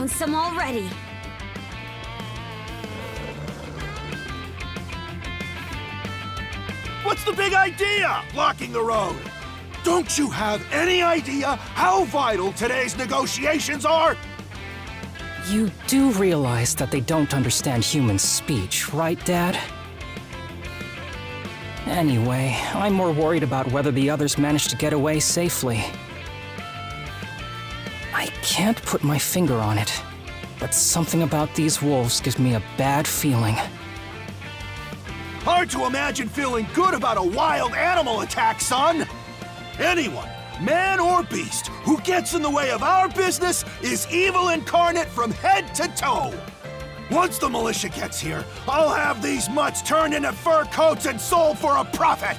down some already. What's the big idea, blocking the road? Don't you have any idea how vital today's negotiations are? You do realize that they don't understand human speech, right, Dad? Anyway, I'm more worried about whether the others managed to get away safely. I can't put my finger on it, but something about these wolves gives me a bad feeling. Hard to imagine feeling good about a wild animal attack, son! Anyone, man or beast, who gets in the way of our business is evil incarnate from head to toe! Once the militia gets here, I'll have these mutts turned into fur coats and sold for a profit!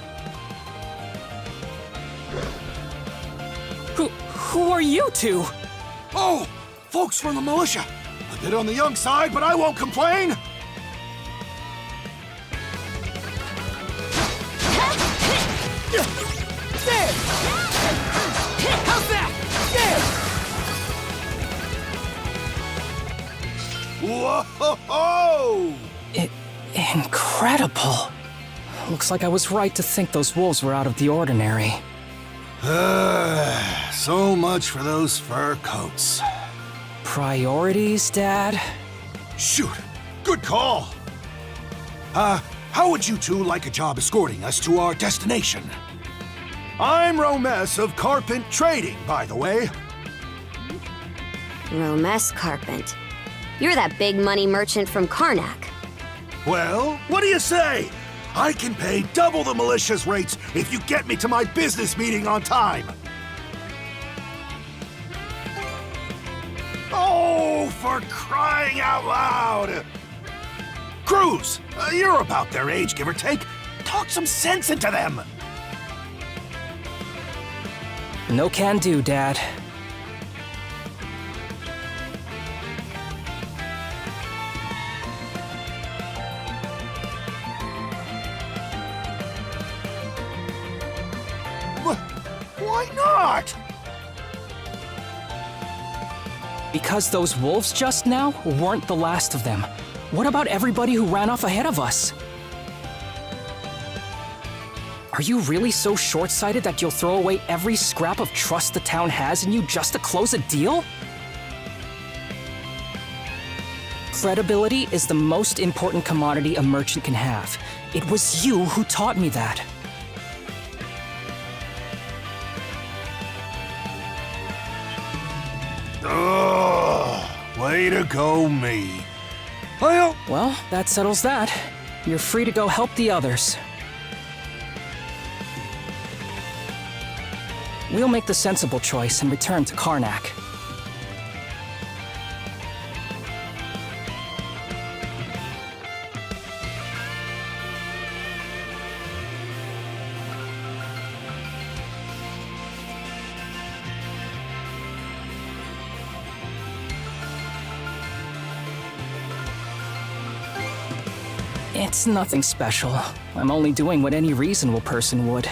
Who are you two? Oh, folks from the militia. A bit on the young side, but I won't complain! There! How's that? Whoa-ho-ho! Incredible. Looks like I was right to think those wolves were out of the ordinary. So much for those fur coats. Priorities, Dad? Shoot, good call. How would you two like a job escorting us to our destination? I'm Romes of Carpent Trading, by the way. Romes Carpent. You're that big money merchant from Karnak. Well, what do you say? I can pay double the militia's rates if you get me to my business meeting on time. Oh, for crying out loud! Cruz, you're about their age, give or take. Talk some sense into them. No can do, Dad. Why not? Because those wolves just now weren't the last of them. What about everybody who ran off ahead of us? Are you really so short-sighted that you'll throw away every scrap of trust the town has in you just to close a deal? Credibility is the most important commodity a merchant can have. It was you who taught me that. Ugh, way to go, me. Well, that settles that. You're free to go help the others. We'll make the sensible choice and return to Karnak. It's nothing special. I'm only doing what any reasonable person would.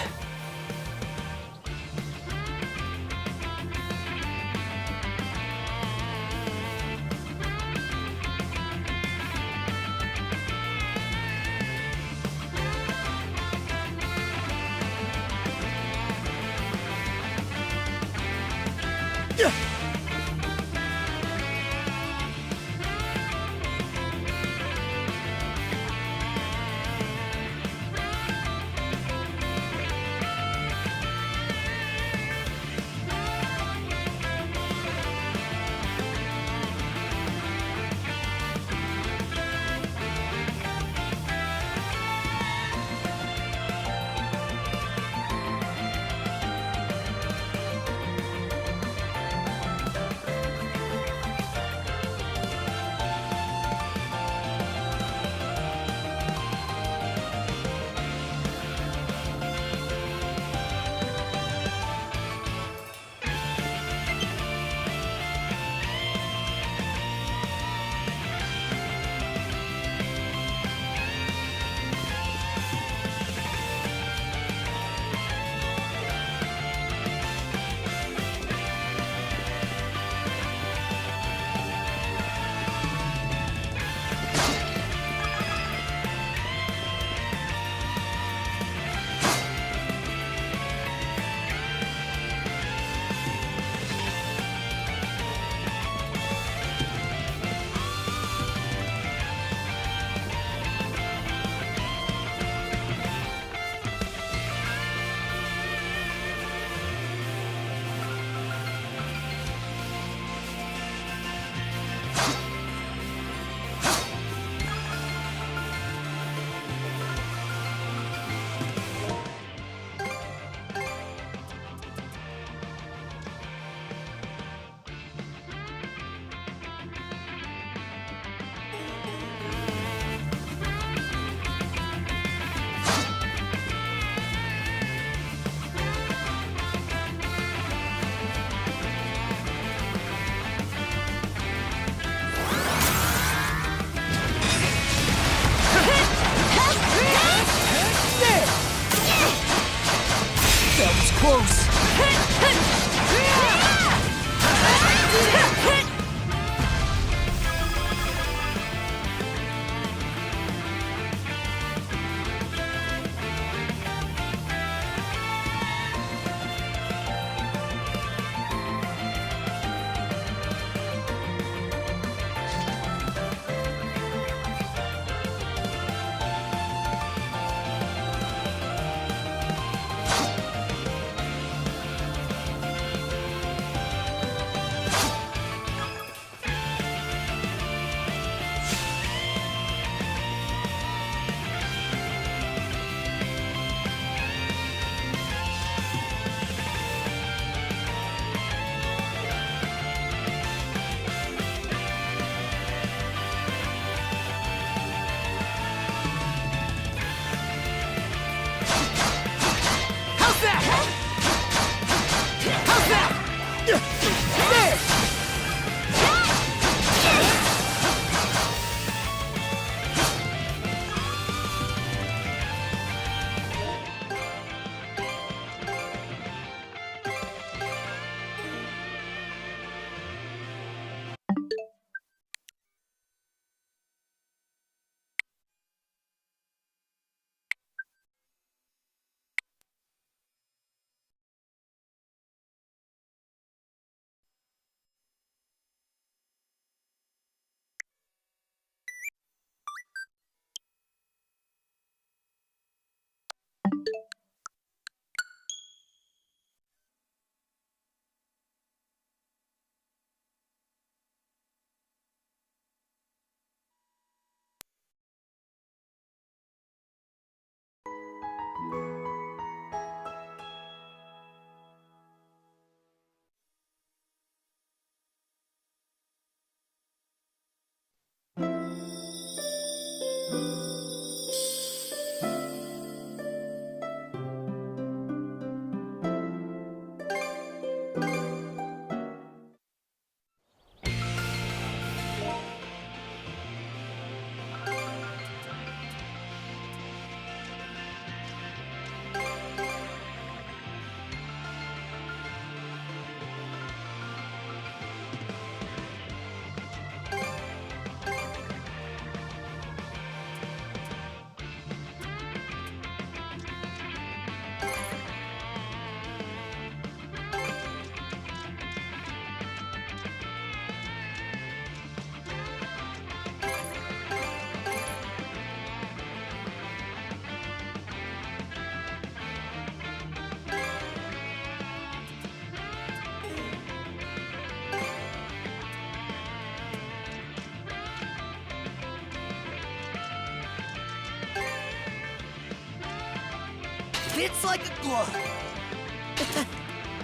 Fits like a glove.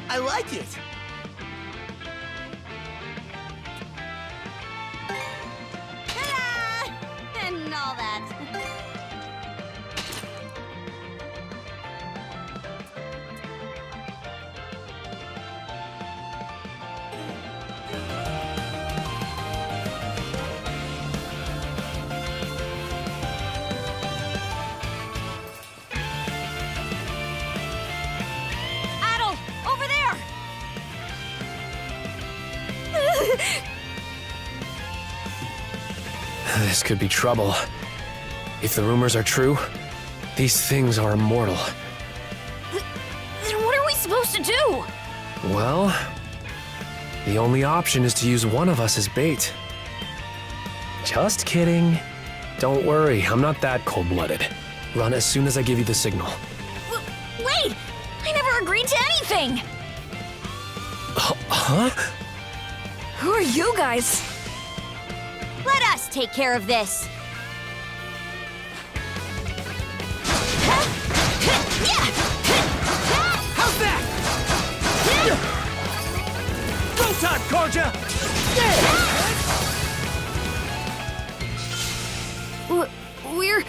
I like it. Ta-da! And all that. Adel, over there! This could be trouble. If the rumors are true, these things are immortal. Then what are we supposed to do? Well, the only option is to use one of us as bait. Just kidding. Don't worry, I'm not that cold-blooded. Run as soon as I give you the signal. Wait! I never agreed to anything! Huh? Who are you guys? Let us take care of this. How's that? Go time, Karja! We're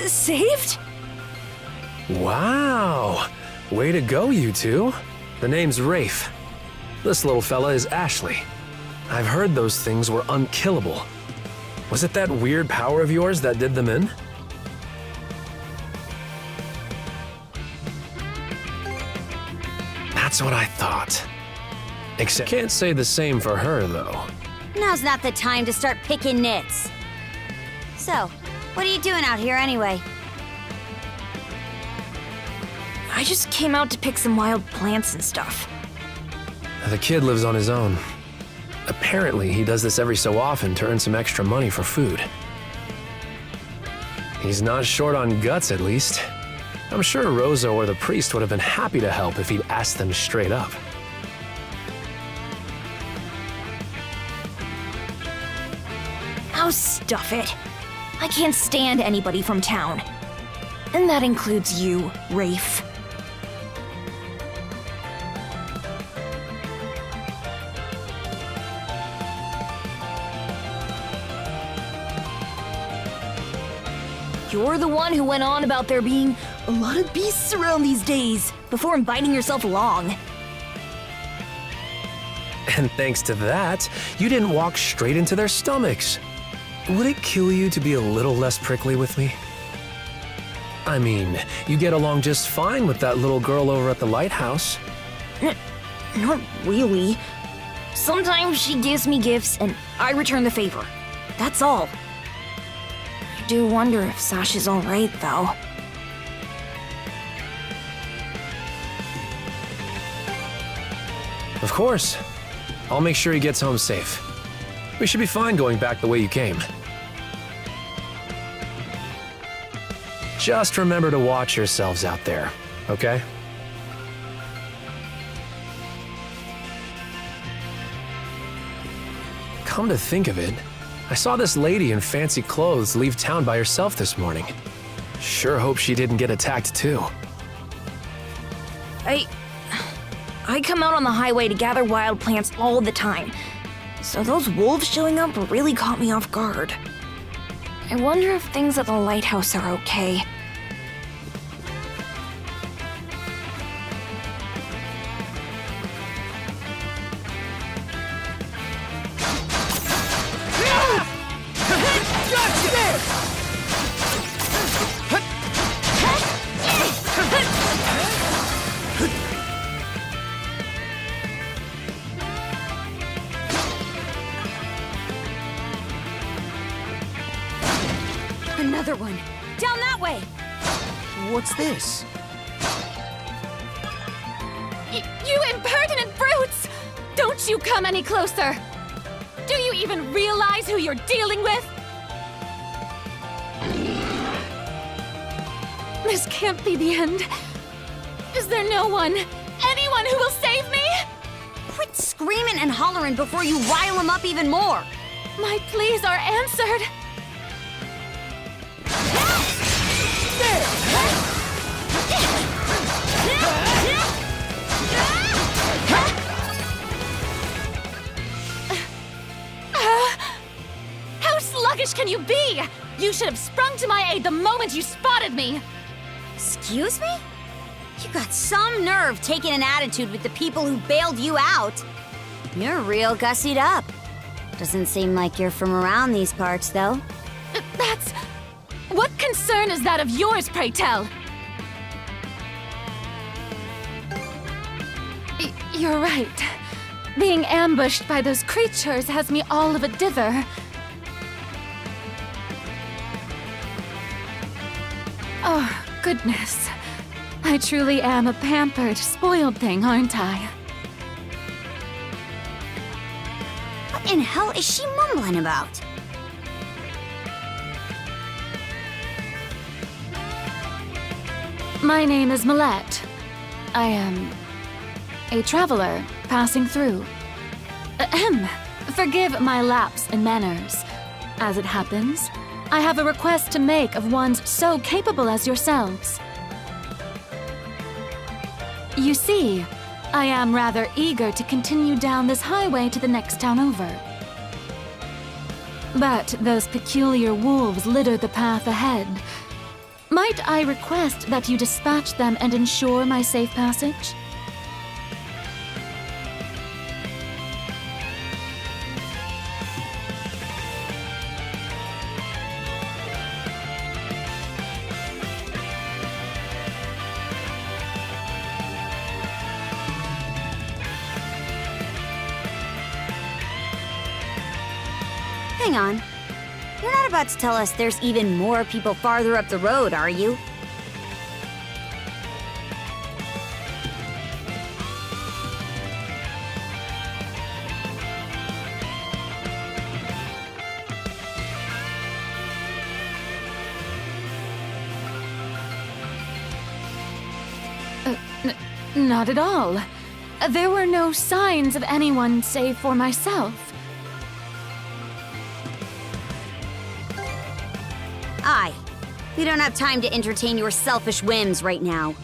saved? Wow! Way to go, you two. The name's Rafe. This little fella is Ashley. I've heard those things were unkillable. Was it that weird power of yours that did them in? That's what I thought. Except can't say the same for her, though. Now's not the time to start picking nits. So, what are you doing out here anyway? I just came out to pick some wild plants and stuff. The kid lives on his own. Apparently, he does this every so often to earn some extra money for food. He's not short on guts, at least. I'm sure Rosa or the priest would have been happy to help if he'd asked them straight up. Oh, stuff it. I can't stand anybody from town. And that includes you, Rafe. You're the one who went on about there being a lot of beasts around these days before inviting yourself along. And thanks to that, you didn't walk straight into their stomachs. Would it kill you to be a little less prickly with me? I mean, you get along just fine with that little girl over at the lighthouse. Not really. Sometimes she gives me gifts and I return the favor. That's all. I do wonder if Sasha's alright, though. Of course. I'll make sure he gets home safe. We should be fine going back the way you came. Just remember to watch yourselves out there, okay? Come to think of it, I saw this lady in fancy clothes leave town by herself this morning. Sure hope she didn't get attacked too. I come out on the highway to gather wild plants all the time, so those wolves showing up really caught me off guard. I wonder if things at the lighthouse are okay. Another one. Down that way! What's this? You impertinent brutes! Don't you come any closer! Do you even realize who you're dealing with? This can't be the end. Is there no one, anyone who will save me? Quit screaming and hollering before you rile them up even more! My pleas are answered. sluggish can you be? You should have sprung to my aid the moment you spotted me! Excuse me? You got some nerve taking an attitude with the people who bailed you out. You're real gussied up. Doesn't seem like you're from around these parts, though. That's... What concern is that of yours, pray tell? You're right. Being ambushed by those creatures has me all of a dither. Oh, goodness. I truly am a pampered, spoiled thing, aren't I? What in hell is she mumbling about? My name is Millette. I am a traveler passing through. Ahem. Forgive my lapse in manners. As it happens, I have a request to make of ones so capable as yourselves. You see, I am rather eager to continue down this highway to the next town over. But those peculiar wolves litter the path ahead. Might I request that you dispatch them and ensure my safe passage? Hang on. You're not about to tell us there's even more people farther up the road, are you? Not at all. There were no signs of anyone save for myself. Aye. We don't have time to entertain your selfish whims right now.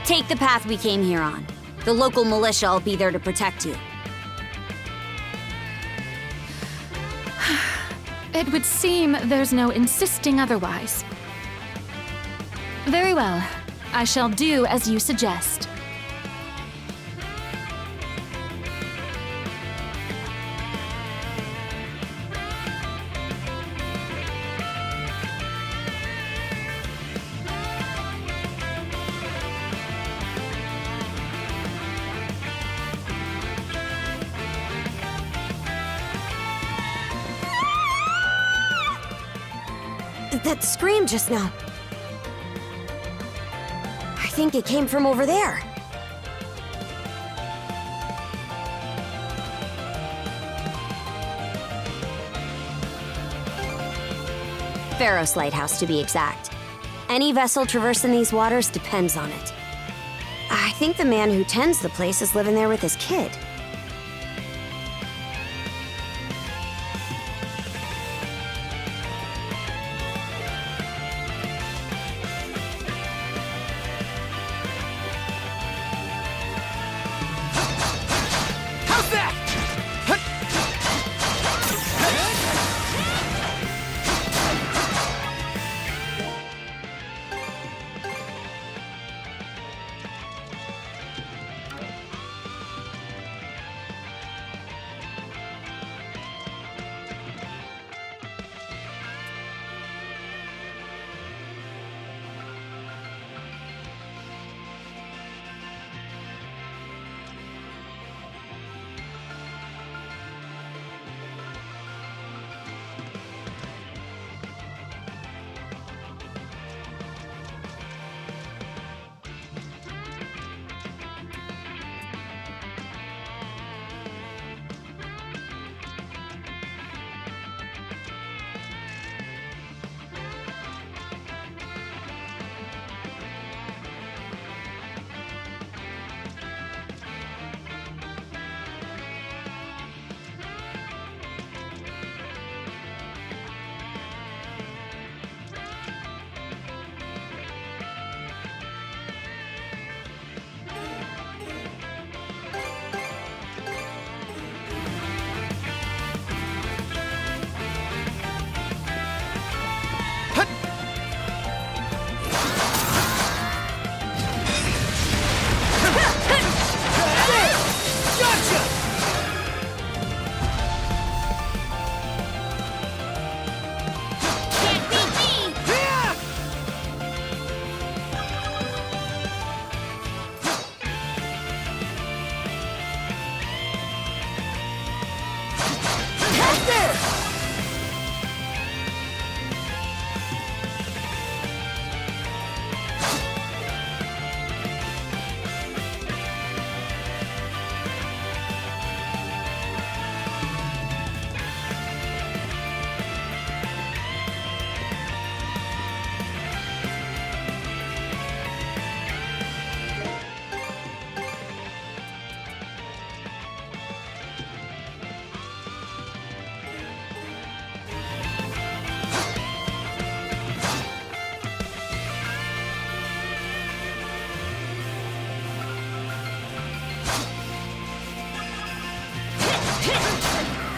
Take the path we came here on. The local militia will be there to protect you. It would seem there's no insisting otherwise. Very well. I shall do as you suggest. That scream just now. I think it came from over there. Pharos Lighthouse, to be exact. Any vessel traversing these waters depends on it. I think the man who tends the place is living there with his kid. How's that?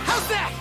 How's that?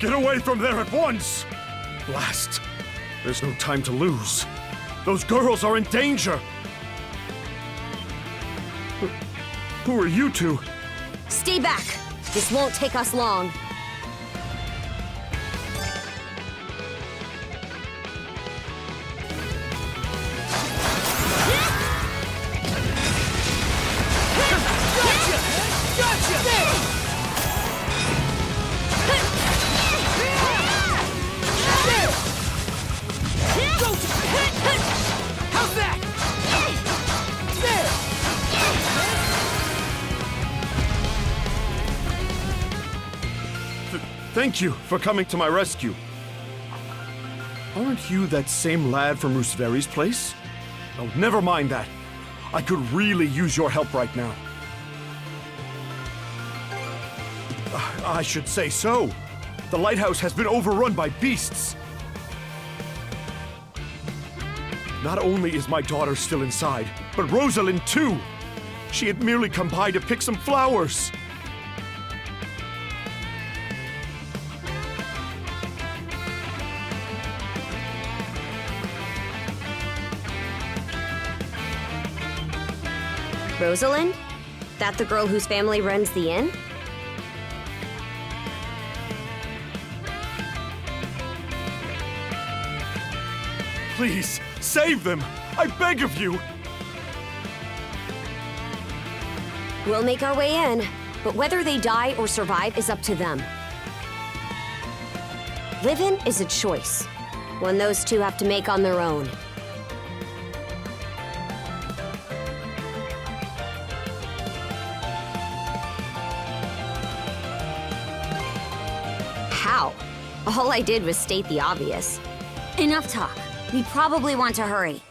Get away from there at once! Blast! There's no time to lose. Those girls are in danger! Who are you two? Stay back. This won't take us long. How's that? Thank you for coming to my rescue. Aren't you that same lad from Rooseveri's place? Oh, never mind that. I could really use your help right now. I should say so. The lighthouse has been overrun by beasts. Not only is my daughter still inside, but Rosalind too. She had merely come by to pick some flowers. Rosalind? That the girl whose family runs the inn? Please, save them! I beg of you! We'll make our way in, but whether they die or survive is up to them. Living is a choice, one those two have to make on their own. How? All I did was state the obvious. Enough talk. We probably want to hurry.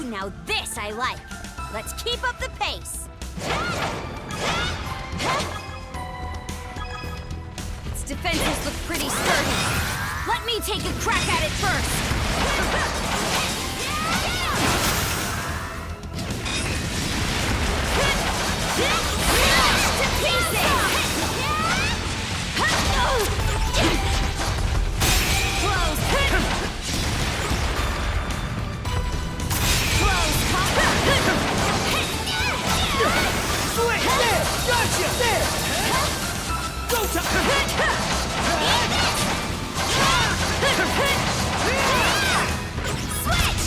Now this I like. Let's keep up the pace. Its defenses look pretty sturdy. Let me take a crack at it first. To pieces! Close. Swing! There! Gotcha! There! Go Switch!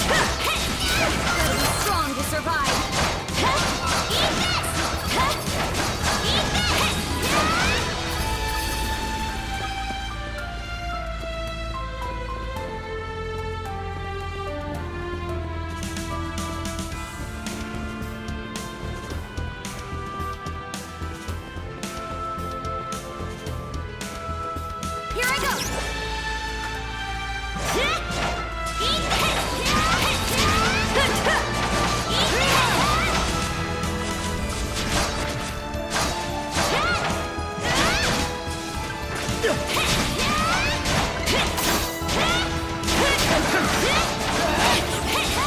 Gotta be strong to survive. Eat this! Eat this! Here I go! Eat this! Eat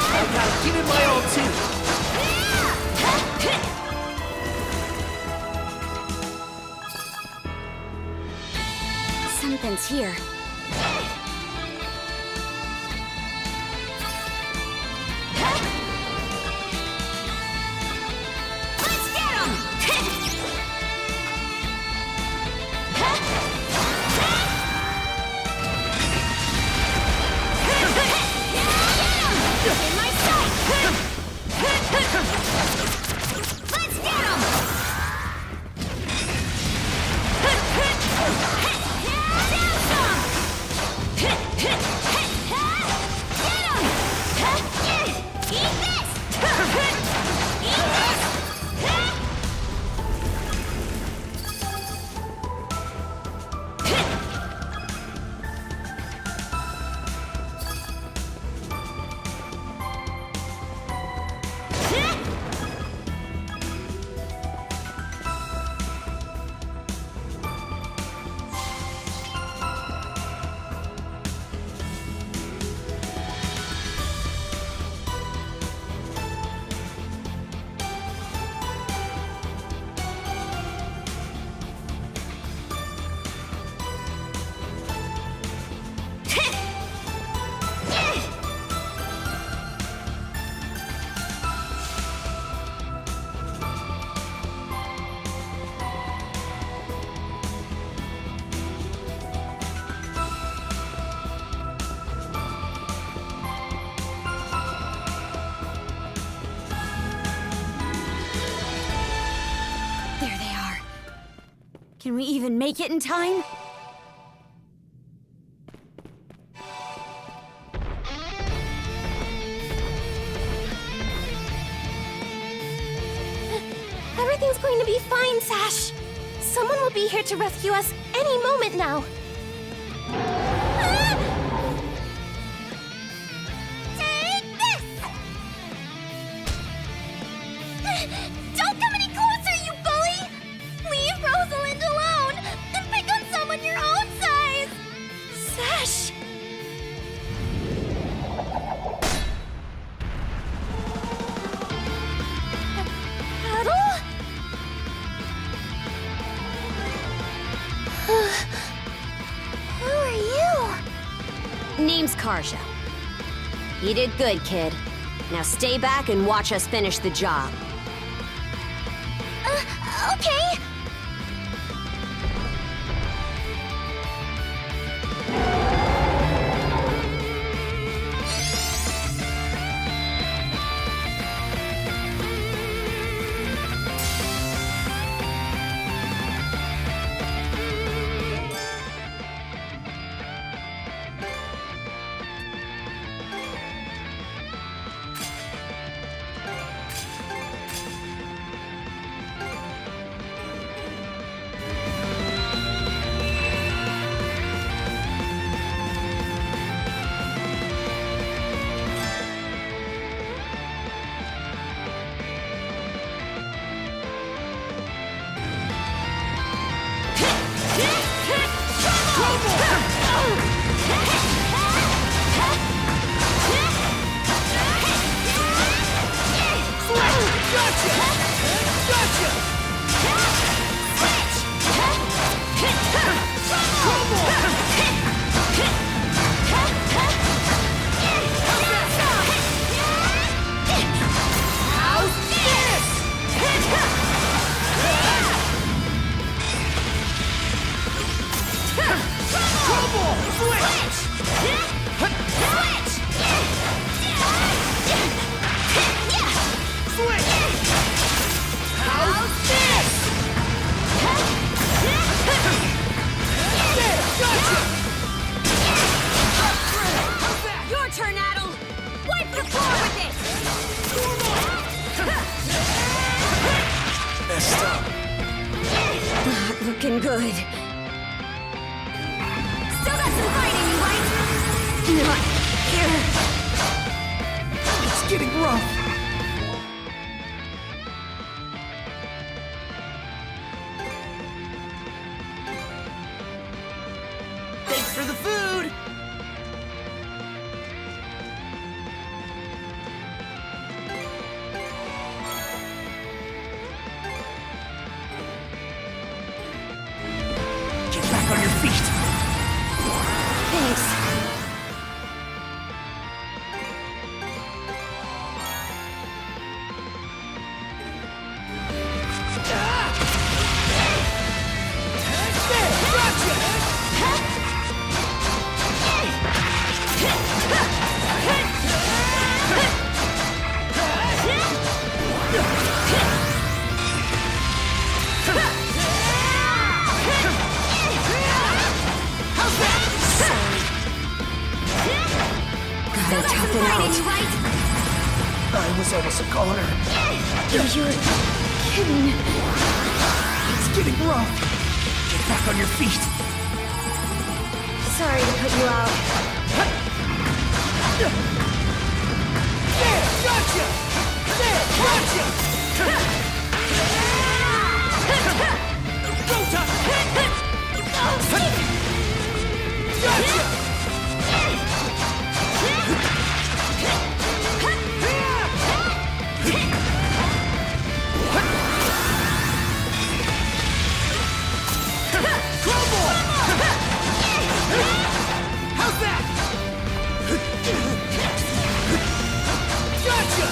I gotta give it my all too. Something's here. Let's get him! In my sight! Let's get him! Down some! Get him! Eat this! Eat this! There they are. Can we even make it in time? Everything's going to be fine, Sash. Someone will be here to rescue us any moment now. Take this! Don't come any closer, you bully! Leave Rosalind alone and pick on someone your own size! Sash! Paddle? Who are you? Name's Karja. You did good, kid. Now stay back and watch us finish the job. Okay. Go tough it out. I was almost a goner. You're kidding. It's getting rough. Get back on your feet. Sorry to put you out. There! Gotcha! There! Gotcha! Rota! Gotcha! Crumble! How's that? Gotcha!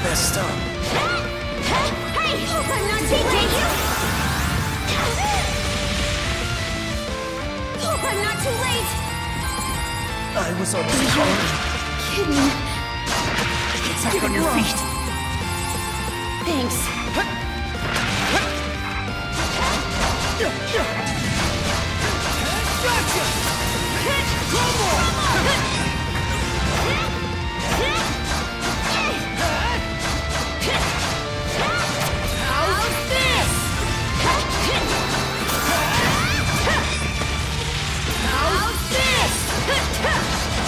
Messed up. Hey! Hope I'm not too late! Hope I'm not too late! I was on the corner. Kidding. Get back on your feet. Thanks. Gotcha! Crumble! How's this? How's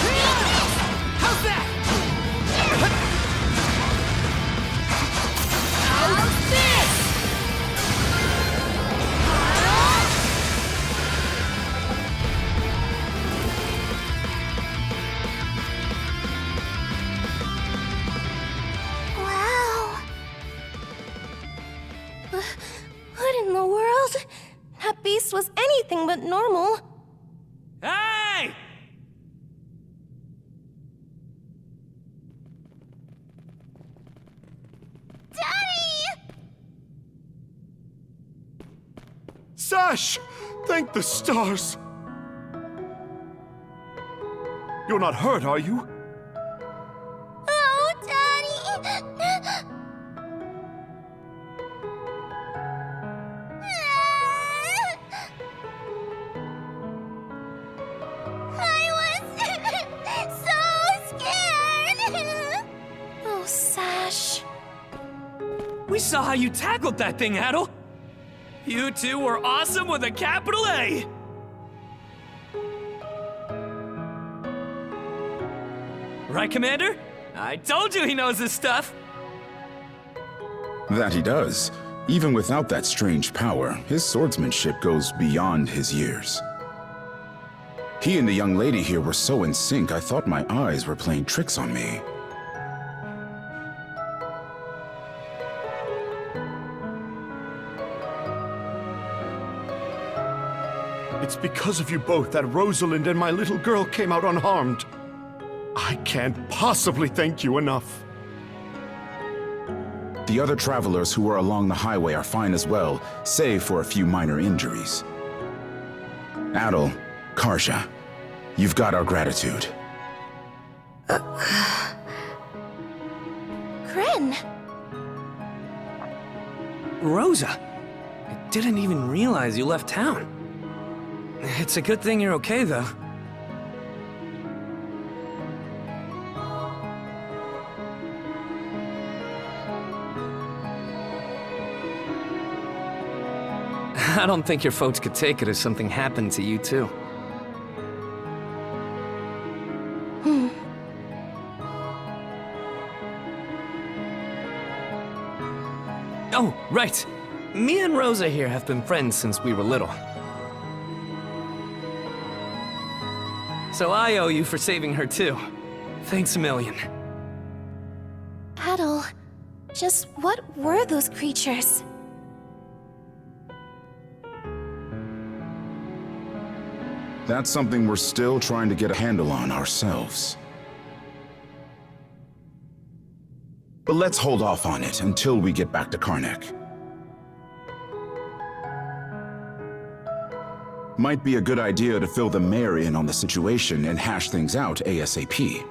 this? How's that? How's this? Wow. What in the world? That beast was anything but normal. Hey! Daddy! Sash! Thank the stars! You're not hurt, are you? Oh, Daddy! I was so scared! Oh, Sash. We saw how you tackled that thing, Adel. You two were awesome with a capital A. Right, Commander? I told you he knows his stuff. That he does. Even without that strange power, his swordsmanship goes beyond his years. He and the young lady here were so in sync, I thought my eyes were playing tricks on me. It's because of you both that Rosalind and my little girl came out unharmed. I can't possibly thank you enough. The other travelers who were along the highway are fine as well, save for a few minor injuries. Adel, Karja, you've got our gratitude. Gren. Rosa, I didn't even realize you left town. It's a good thing you're okay, though. I don't think your folks could take it if something happened to you, too. Oh, right. Me and Rosa here have been friends since we were little. So I owe you for saving her, too. Thanks a million. Adel, just what were those creatures? That's something we're still trying to get a handle on ourselves. But let's hold off on it until we get back to Karnak. Might be a good idea to fill the mayor in on the situation and hash things out ASAP.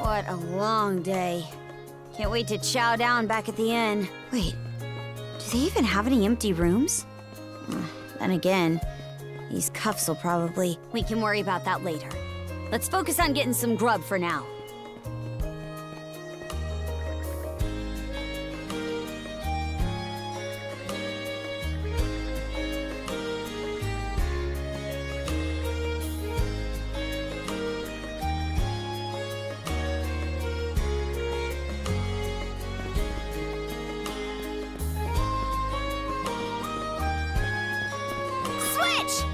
What a long day. Can't wait to chow down back at the inn. Wait, do they even have any empty rooms? Then again, these cuffs will probably... We can worry about that later. Let's focus on getting some grub for now. Switch!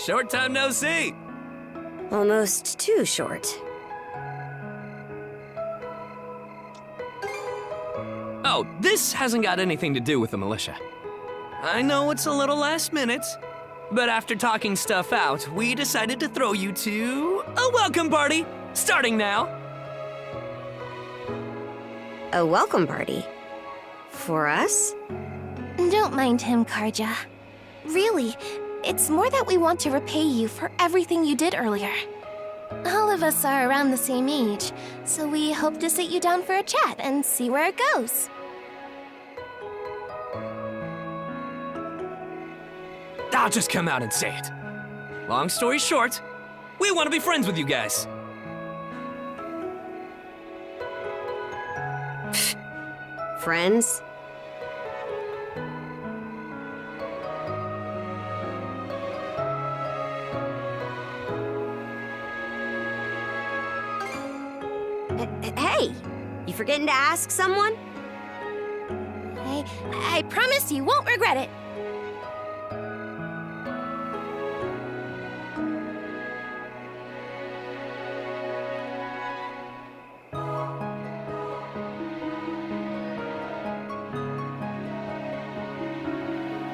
Short time no see. Almost too short. Oh, this hasn't got anything to do with the militia. I know it's a little last minute, but after talking stuff out, we decided to throw you to a welcome party, starting now. A welcome party? For us? Don't mind him, Karja. Really, it's more that we want to repay you for everything you did earlier. All of us are around the same age, so we hope to sit you down for a chat and see where it goes. I'll just come out and say it. Long story short, we want to be friends with you guys. Friends? Hey, you forgetting to ask someone? I promise you won't regret it.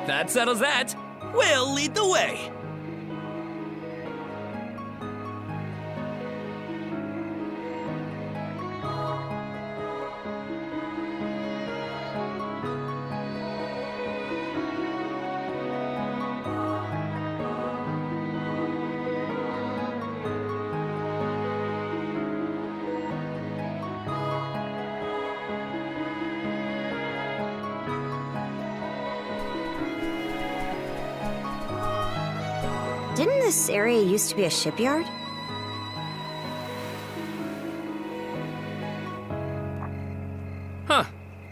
That settles that. We'll lead the way. Didn't this area used to be a shipyard? Huh.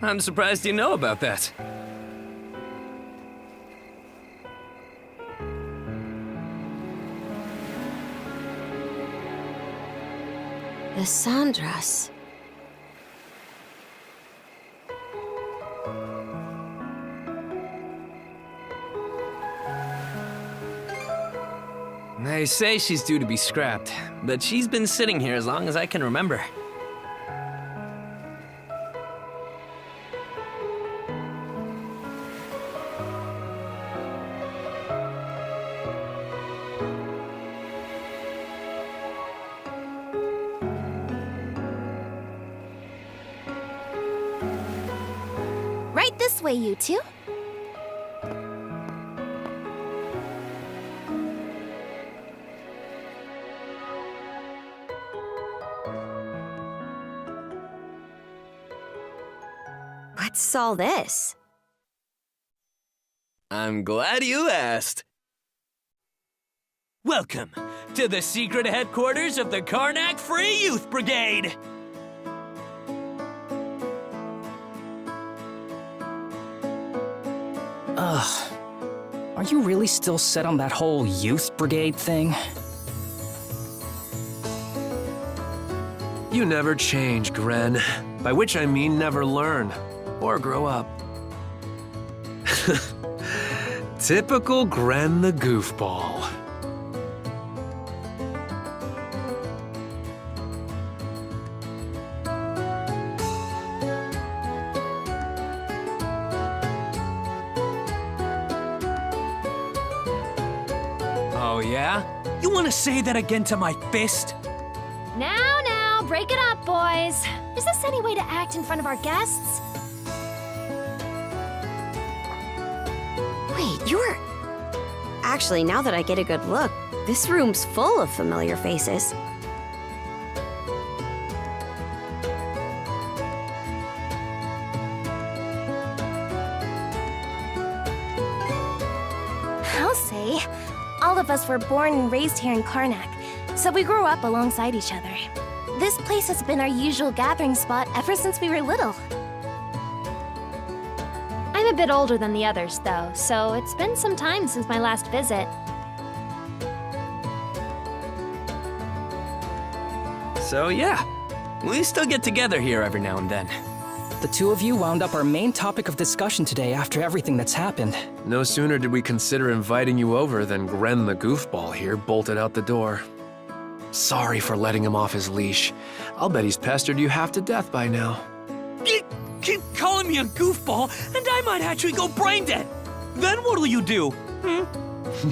I'm surprised you know about that. The Sandras. They say she's due to be scrapped, but she's been sitting here as long as I can remember. Right this way, you two. What's all this? I'm glad you asked. Welcome to the secret headquarters of the Karnak Free Youth Brigade. Ugh. Are you really still set on that whole youth brigade thing? You never change, Gren. By which I mean never learn. Or grow up. Typical Gren the goofball. Oh yeah? You want to say that again to my fist? Now, break it up, boys. Is this any way to act in front of our guests? Wait, you're... Actually, now that I get a good look, this room's full of familiar faces. I'll say. All of us were born and raised here in Karnak, so we grew up alongside each other. This place has been our usual gathering spot ever since we were little. I'm a bit older than the others, though, so it's been some time since my last visit. So yeah, we still get together here every now and then. The two of you wound up our main topic of discussion today after everything that's happened. No sooner did we consider inviting you over than Gren the goofball here bolted out the door. Sorry for letting him off his leash. I'll bet he's pestered you half to death by now. Keep calling me a goofball, and I might actually go brain dead. Then what'll you do?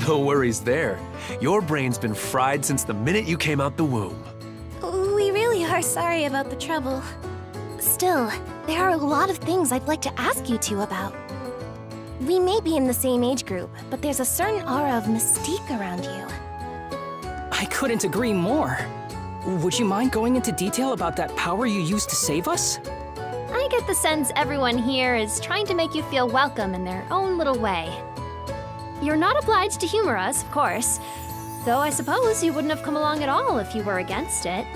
No worries there. Your brain's been fried since the minute you came out the womb. We really are sorry about the trouble. Still, there are a lot of things I'd like to ask you two about. We may be in the same age group, but there's a certain aura of mystique around you. I couldn't agree more. Would you mind going into detail about that power you used to save us? I get the sense everyone here is trying to make you feel welcome in their own little way. You're not obliged to humor us, of course, though I suppose you wouldn't have come along at all if you were against it.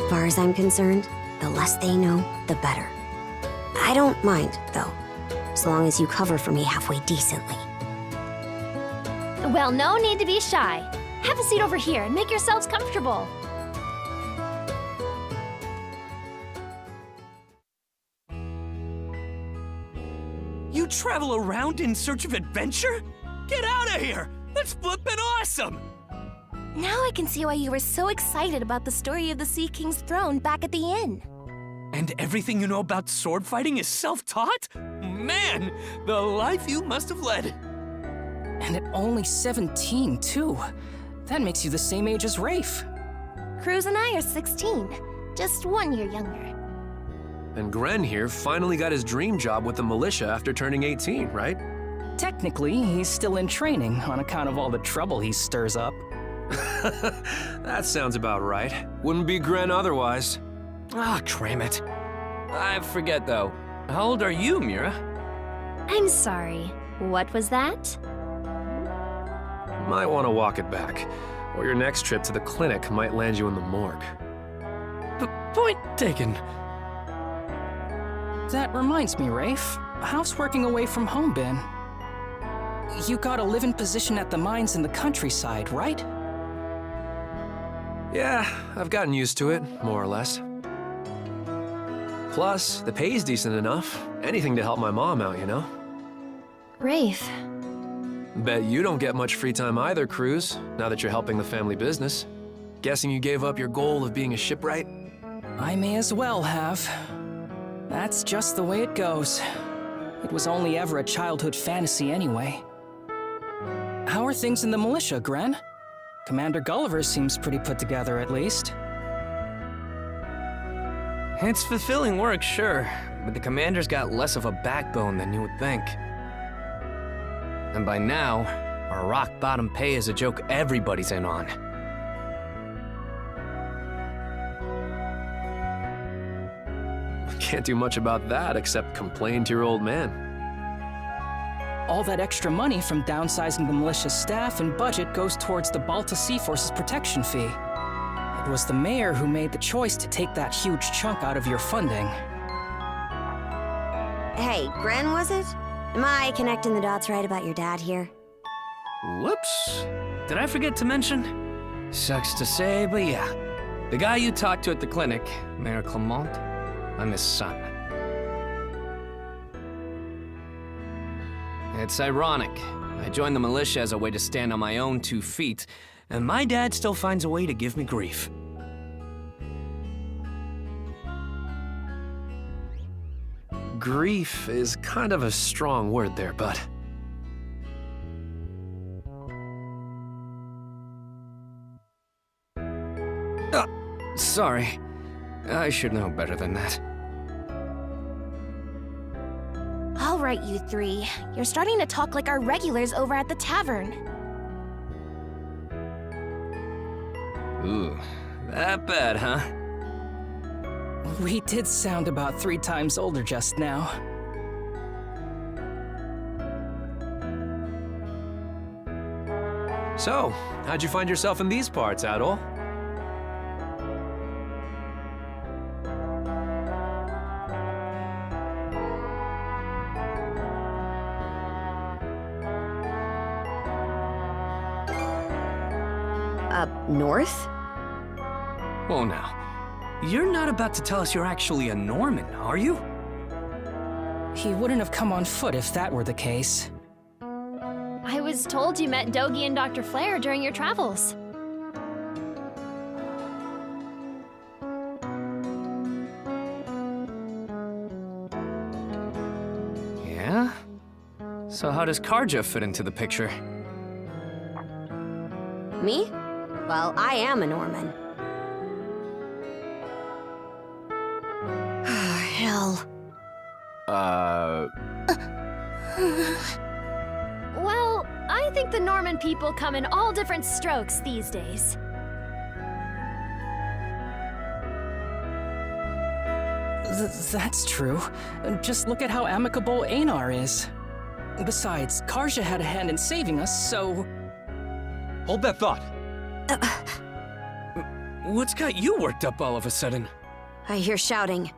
As far as I'm concerned, the less they know, the better. I don't mind, though, as long as you cover for me halfway decently. Well, no need to be shy. Have a seat over here and make yourselves comfortable. You travel around in search of adventure? Get out of here! That's flippin' awesome! Now I can see why you were so excited about the story of the Sea King's throne back at the inn. And everything you know about sword fighting is self-taught? Man, the life you must have led. And at only 17, too. That makes you the same age as Rafe. Cruz and I are 16, just 1 year younger. And Gren here finally got his dream job with the militia after turning 18, right? Technically, he's still in training on account of all the trouble he stirs up. That sounds about right. Wouldn't be Gren otherwise. Ah, cram it. I forget, though. How old are you, Mira? I'm sorry. What was that? Might want to walk it back, or your next trip to the clinic might land you in the morgue. Point taken. That reminds me, Rafe. How's working away from home been? You got a live-in position at the mines in the countryside, right? Yeah, I've gotten used to it, more or less. Plus, the pay's decent enough. Anything to help my mom out, you know? Rafe. Bet you don't get much free time either, Cruz, now that you're helping the family business. Guessing you gave up your goal of being a shipwright? I may as well have. That's just the way it goes. It was only ever a childhood fantasy anyway. How are things in the militia, Gren? Commander Gulliver seems pretty put together, at least. It's fulfilling work, sure, but the commander's got less of a backbone than you would think. And by now, our rock-bottom pay is a joke everybody's in on. Can't do much about that except complain to your old man. All that extra money from downsizing the militia's staff and budget goes towards the Balta Sea Force's protection fee. It was the mayor who made the choice to take that huge chunk out of your funding. Hey, Gren, was it? Am I connecting the dots right about your dad here? Whoops. Did I forget to mention? Sucks to say, but yeah. The guy you talked to at the clinic, Mayor Clement, I'm his son. It's ironic. I joined the militia as a way to stand on my own 2 feet, and my dad still finds a way to give me grief. Grief is kind of a strong word there, bud. Sorry. I should know better than that. All right, you three. You're starting to talk like our regulars over at the tavern. Ooh, that bad, huh? We did sound about 3 times older just now. So, how'd you find yourself in these parts, Adol? Up north? Oh, now. You're not about to tell us you're actually a Norman, are you? He wouldn't have come on foot if that were the case. I was told you met Dogi and Dr. Flare during your travels. Yeah? So how does Karja fit into the picture? Me? Well, I am a Norman. Hell. Well, I think the Norman people come in all different strokes these days. That's true. Just look at how amicable Einar is. Besides, Karja had a hand in saving us, so... Hold that thought. What's got you worked up all of a sudden? I hear shouting.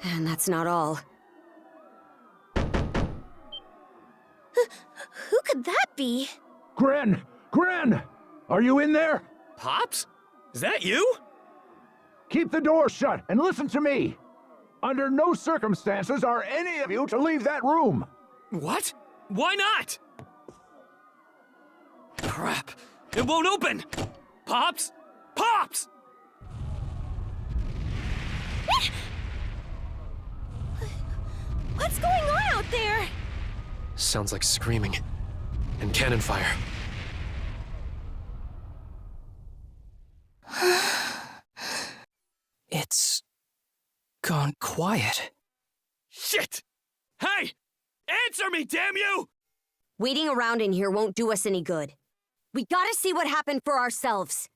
And that's not all. Who could that be? Gren! Gren! Are you in there? Pops? Is that you? Keep the door shut and listen to me. Under no circumstances are any of you to leave that room. What? Why not? Crap. It won't open! Pops? Pops! What's going on out there? Sounds like screaming. And cannon fire. It's... gone quiet. Shit! Hey! Answer me, damn you! Waiting around in here won't do us any good. We gotta see what happened for ourselves.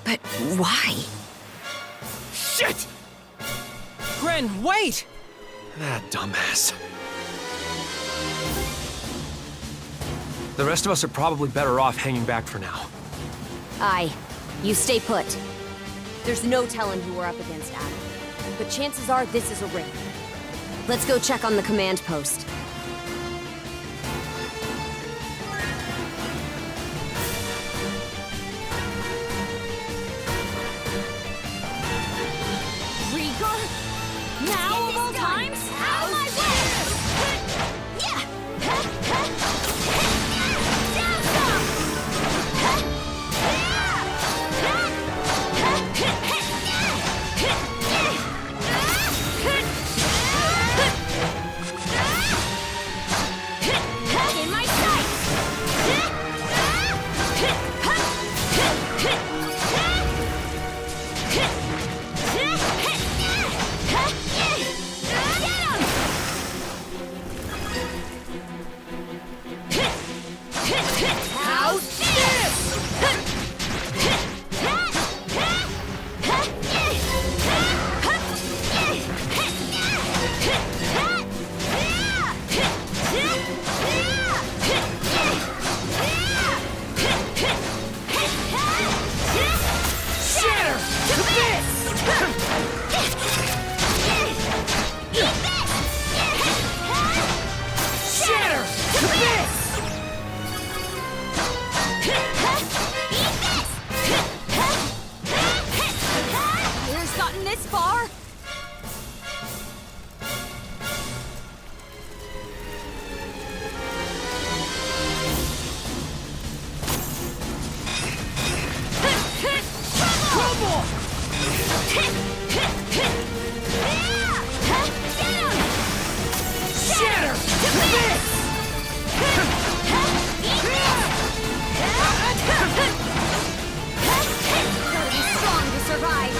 But why? Shit! Gren, wait! That dumbass. The rest of us are probably better off hanging back for now. Aye. You stay put. There's no telling who we're up against, Adam. But chances are this is a ring. Let's go check on the command post. Now of all times? Out of my way! In my How's this? Shatter to Shatter to Fire's gotten this far? Shatter to Gotta be strong to survive.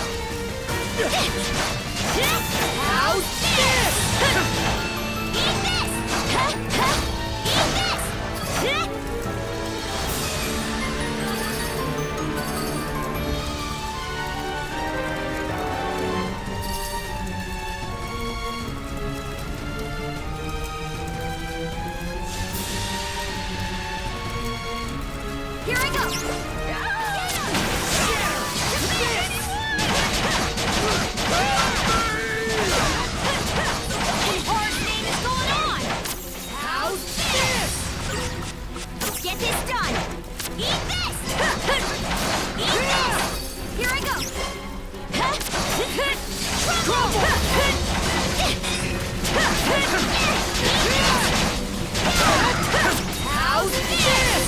How's this?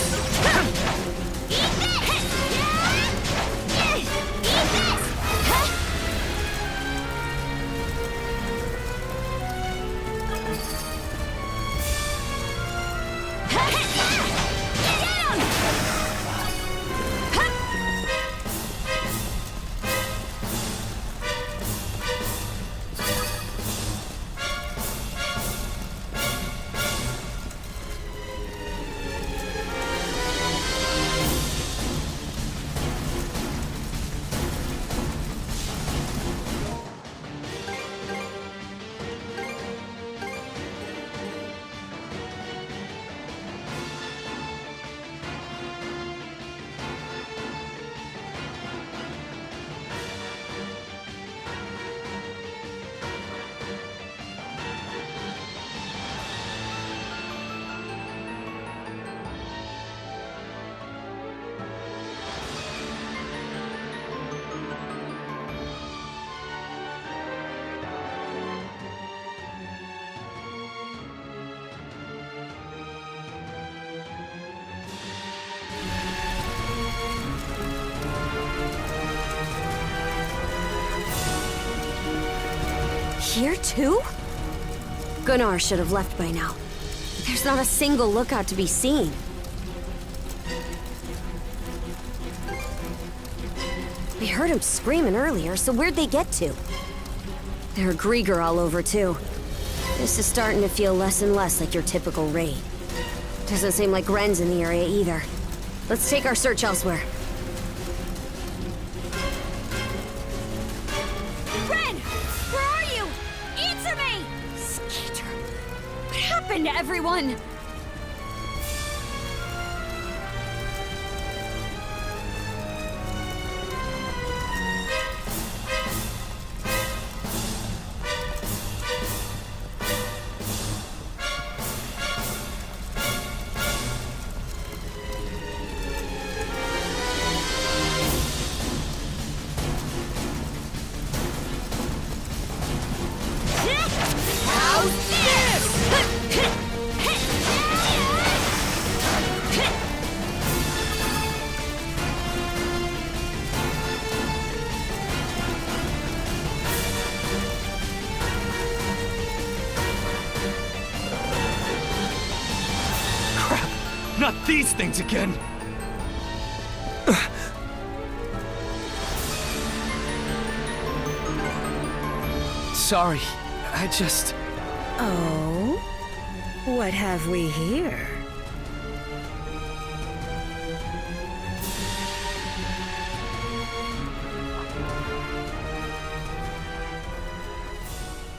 Here too? Gunnar should have left by now. There's not a single lookout to be seen. We heard him screaming earlier, so where'd they get to? There are Grieger all over too. This is starting to feel less and less like your typical raid. Doesn't seem like Ren's in the area either. Let's take our search elsewhere. To everyone! Not these things again! Sorry, I just... Oh? What have we here?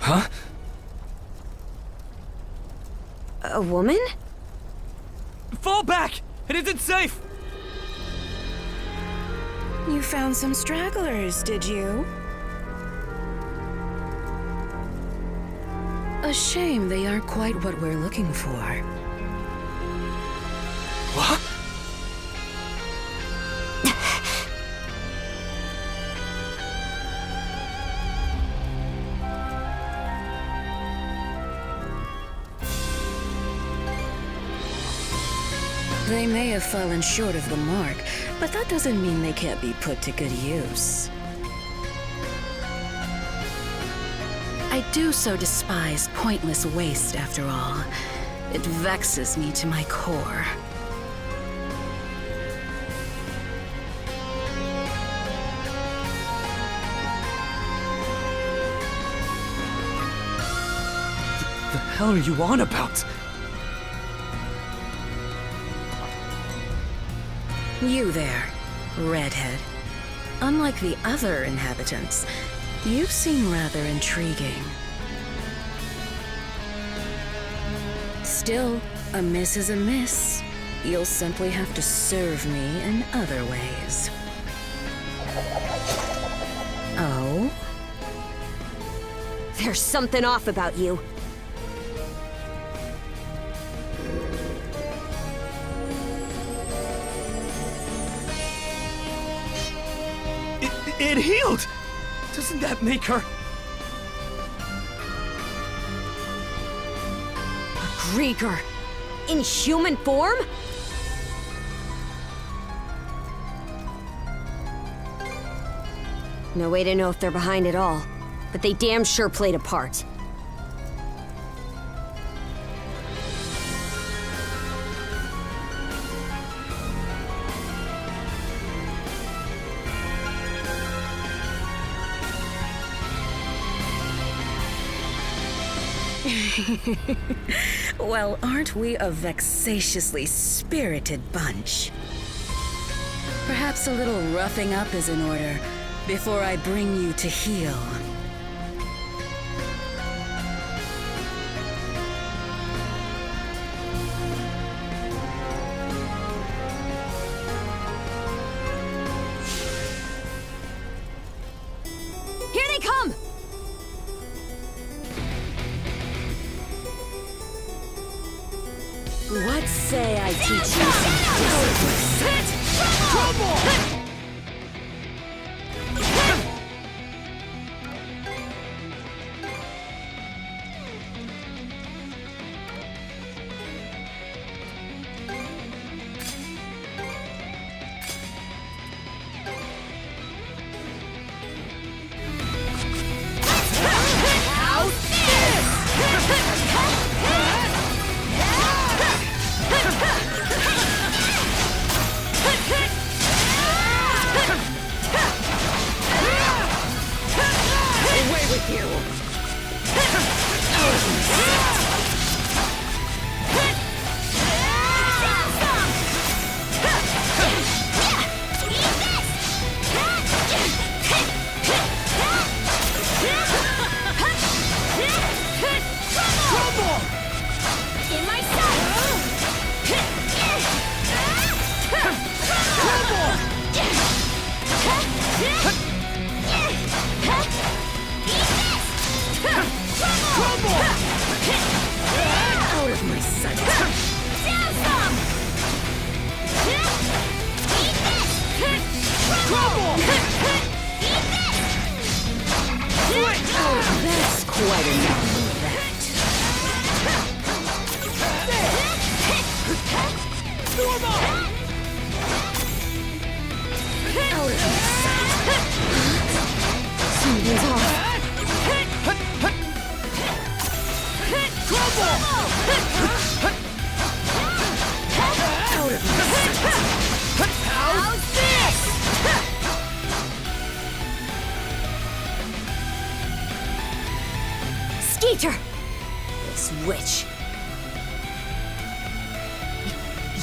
Huh? A woman? Fall back! It isn't safe! You found some stragglers, did you? A shame they aren't quite what we're looking for. What? They may have fallen short of the mark, but that doesn't mean they can't be put to good use. I do so despise pointless waste, after all. It vexes me to my core. The hell are you on about? You there, redhead. Unlike the other inhabitants, you seem rather intriguing. Still, a miss is a miss. You'll simply have to serve me in other ways. Oh? There's something off about you. It healed! Doesn't that make her... Grieger! In human form? No way to know if they're behind it all, but they damn sure played a part. Well, aren't we a vexatiously spirited bunch? Perhaps a little roughing up is in order before I bring you to heel. Here they come! What say I teach you some discipline? That's quite enough of that. Out of my sight. Something's off. Out of my sight. How's this? Skeeter! This witch.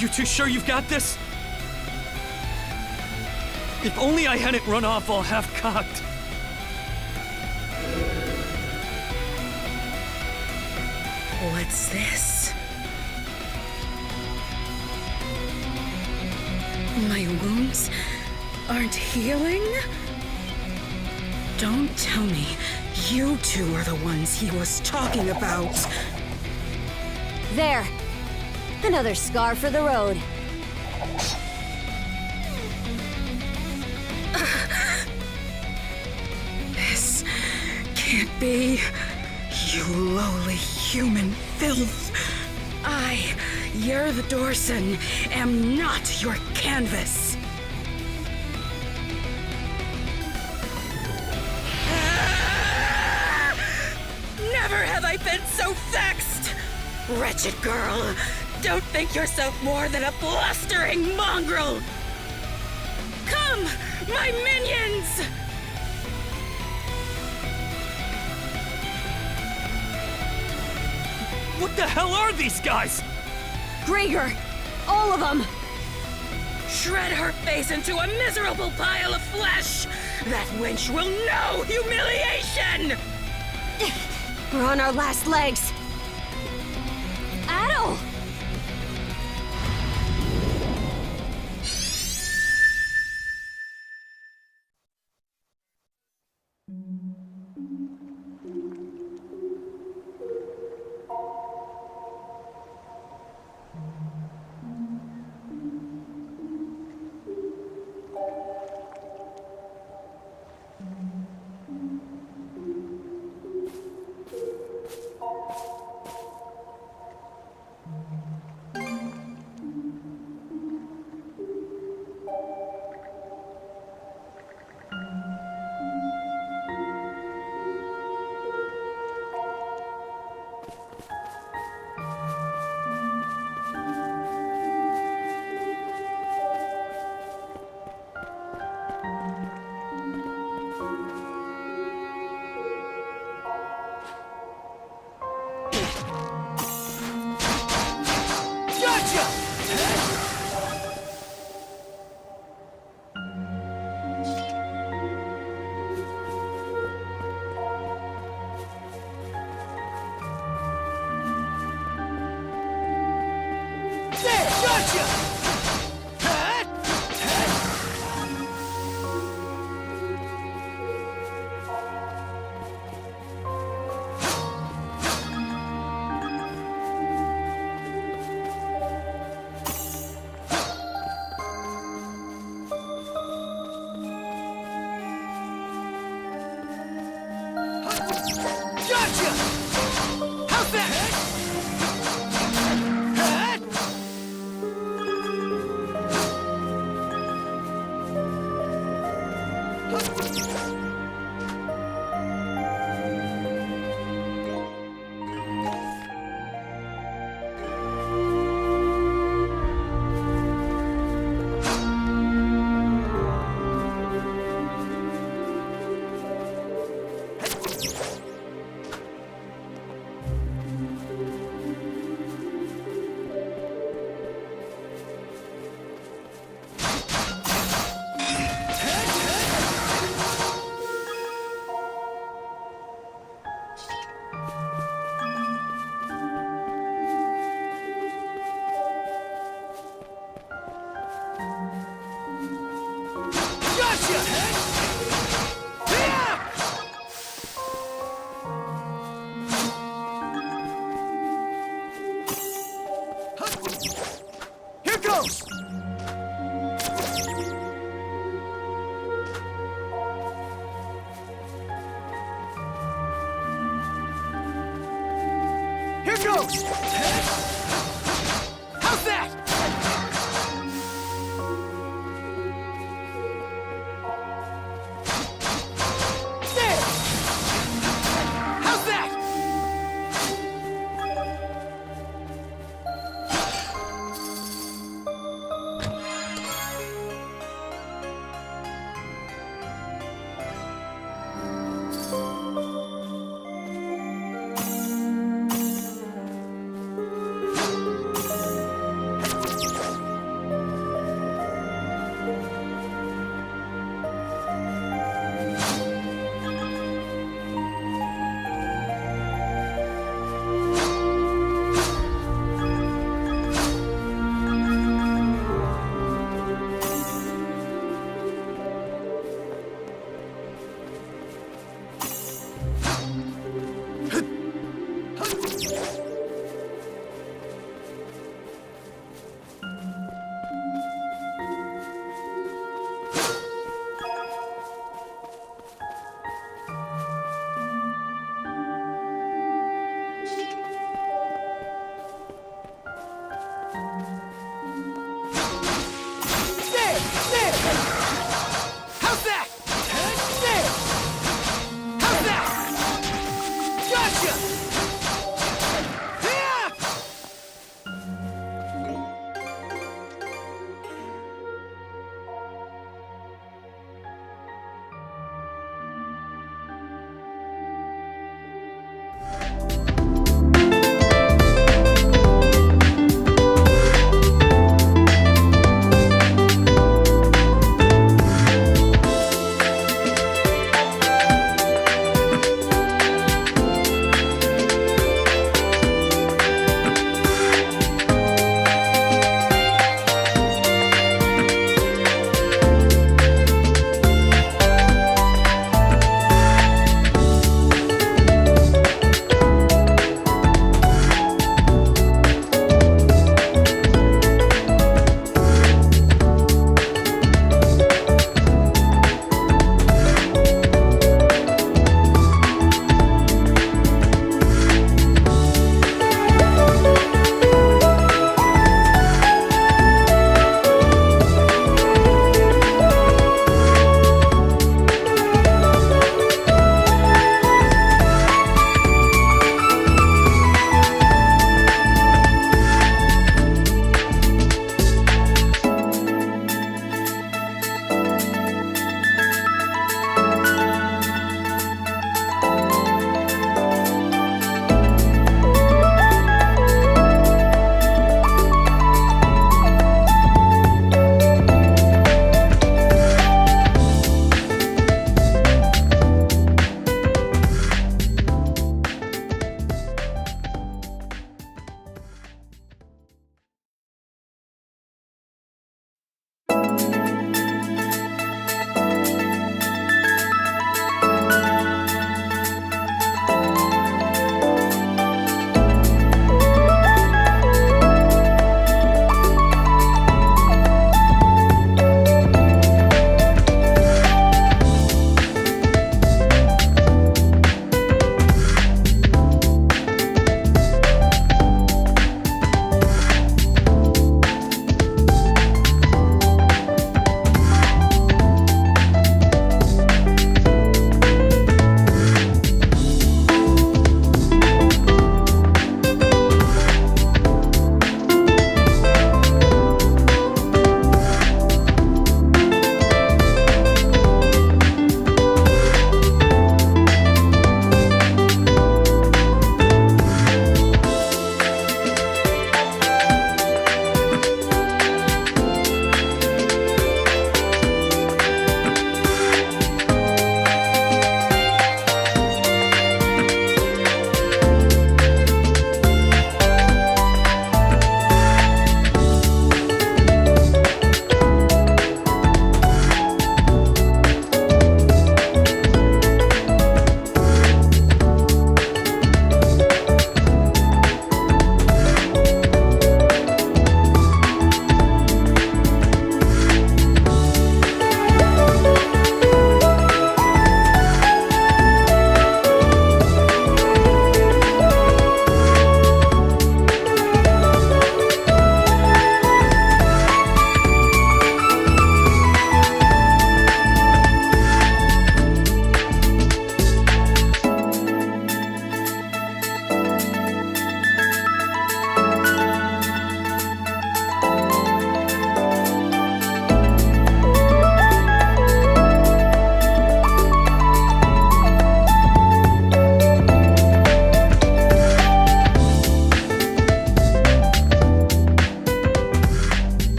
You two sure you've got this? If only I hadn't run off all half-cocked. What's this? My wounds aren't healing? Don't tell me you two are the ones he was talking about. There. Another scar for the road. This can't be. You lowly human filth. I, Yer the Dorson, am not your canvas. Never have I been so vexed! Wretched girl, don't think yourself more than a blustering mongrel! Come, my minions! What the hell are these guys? Grieger! All of them! Shred her face into a miserable pile of flesh! That wench will know humiliation! We're on our last legs. Adel! There, gotcha! Gotcha! How's that? Here goes! Here goes! How's that? There! How's that?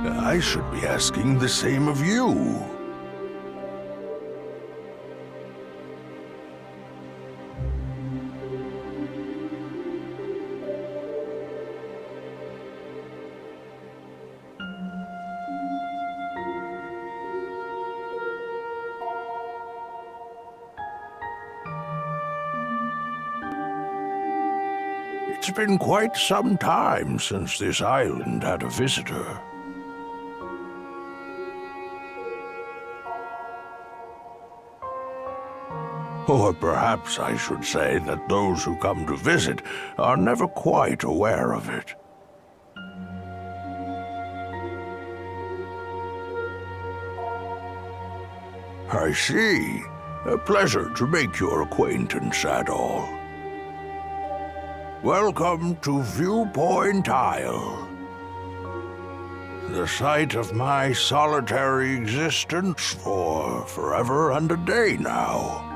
I should be asking the same of you. It's been quite some time since this island had a visitor. Or perhaps I should say that those who come to visit are never quite aware of it. I see. A pleasure to make your acquaintance at all. Welcome to Viewpoint Isle. The site of my solitary existence for forever and a day now.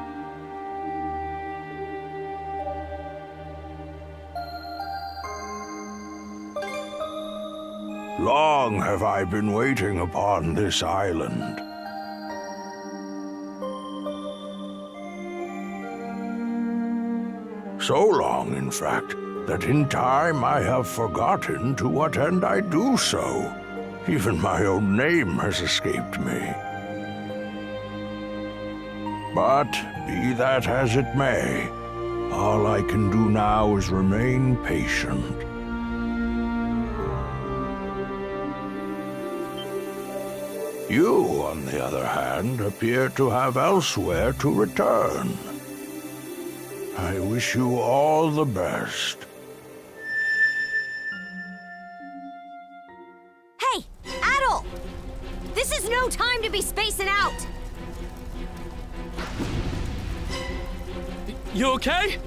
Long have I been waiting upon this island. So long, in fact, that in time I have forgotten to what end I do so. Even my own name has escaped me. But be that as it may, all I can do now is remain patient. You, on the other hand, appear to have elsewhere to return. I wish you all the best. Hey, Adol! This is no time to be spacing out! You okay?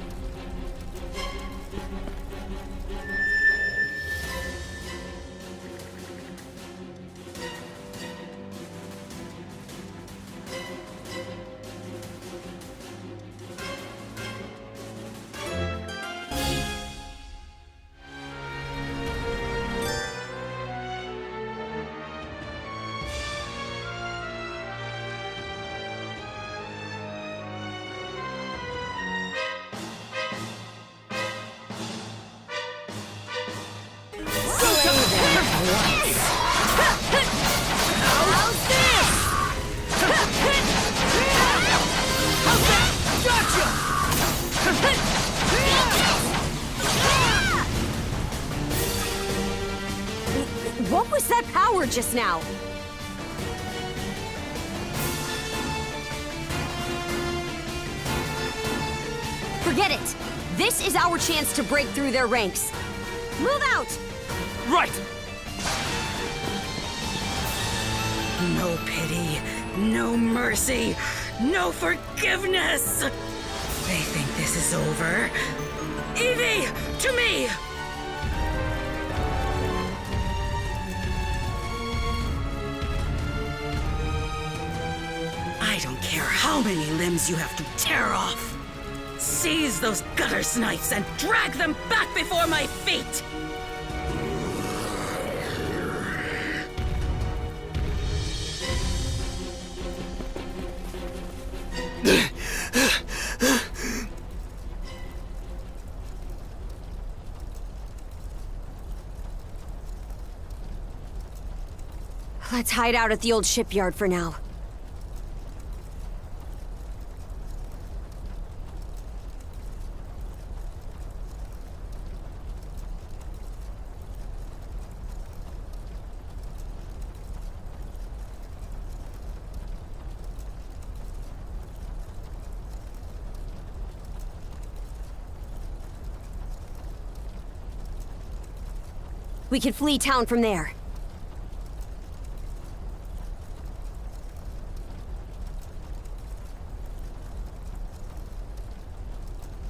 What was that power just now? Forget it! This is our chance to break through their ranks. Move out! Right! No pity, no mercy, no forgiveness! They think this is over. Evie, to me! I don't care how many limbs you have to tear off. Seize those gutter snipes and drag them back before my feet! Let's hide out at the old shipyard for now. We can flee town from there.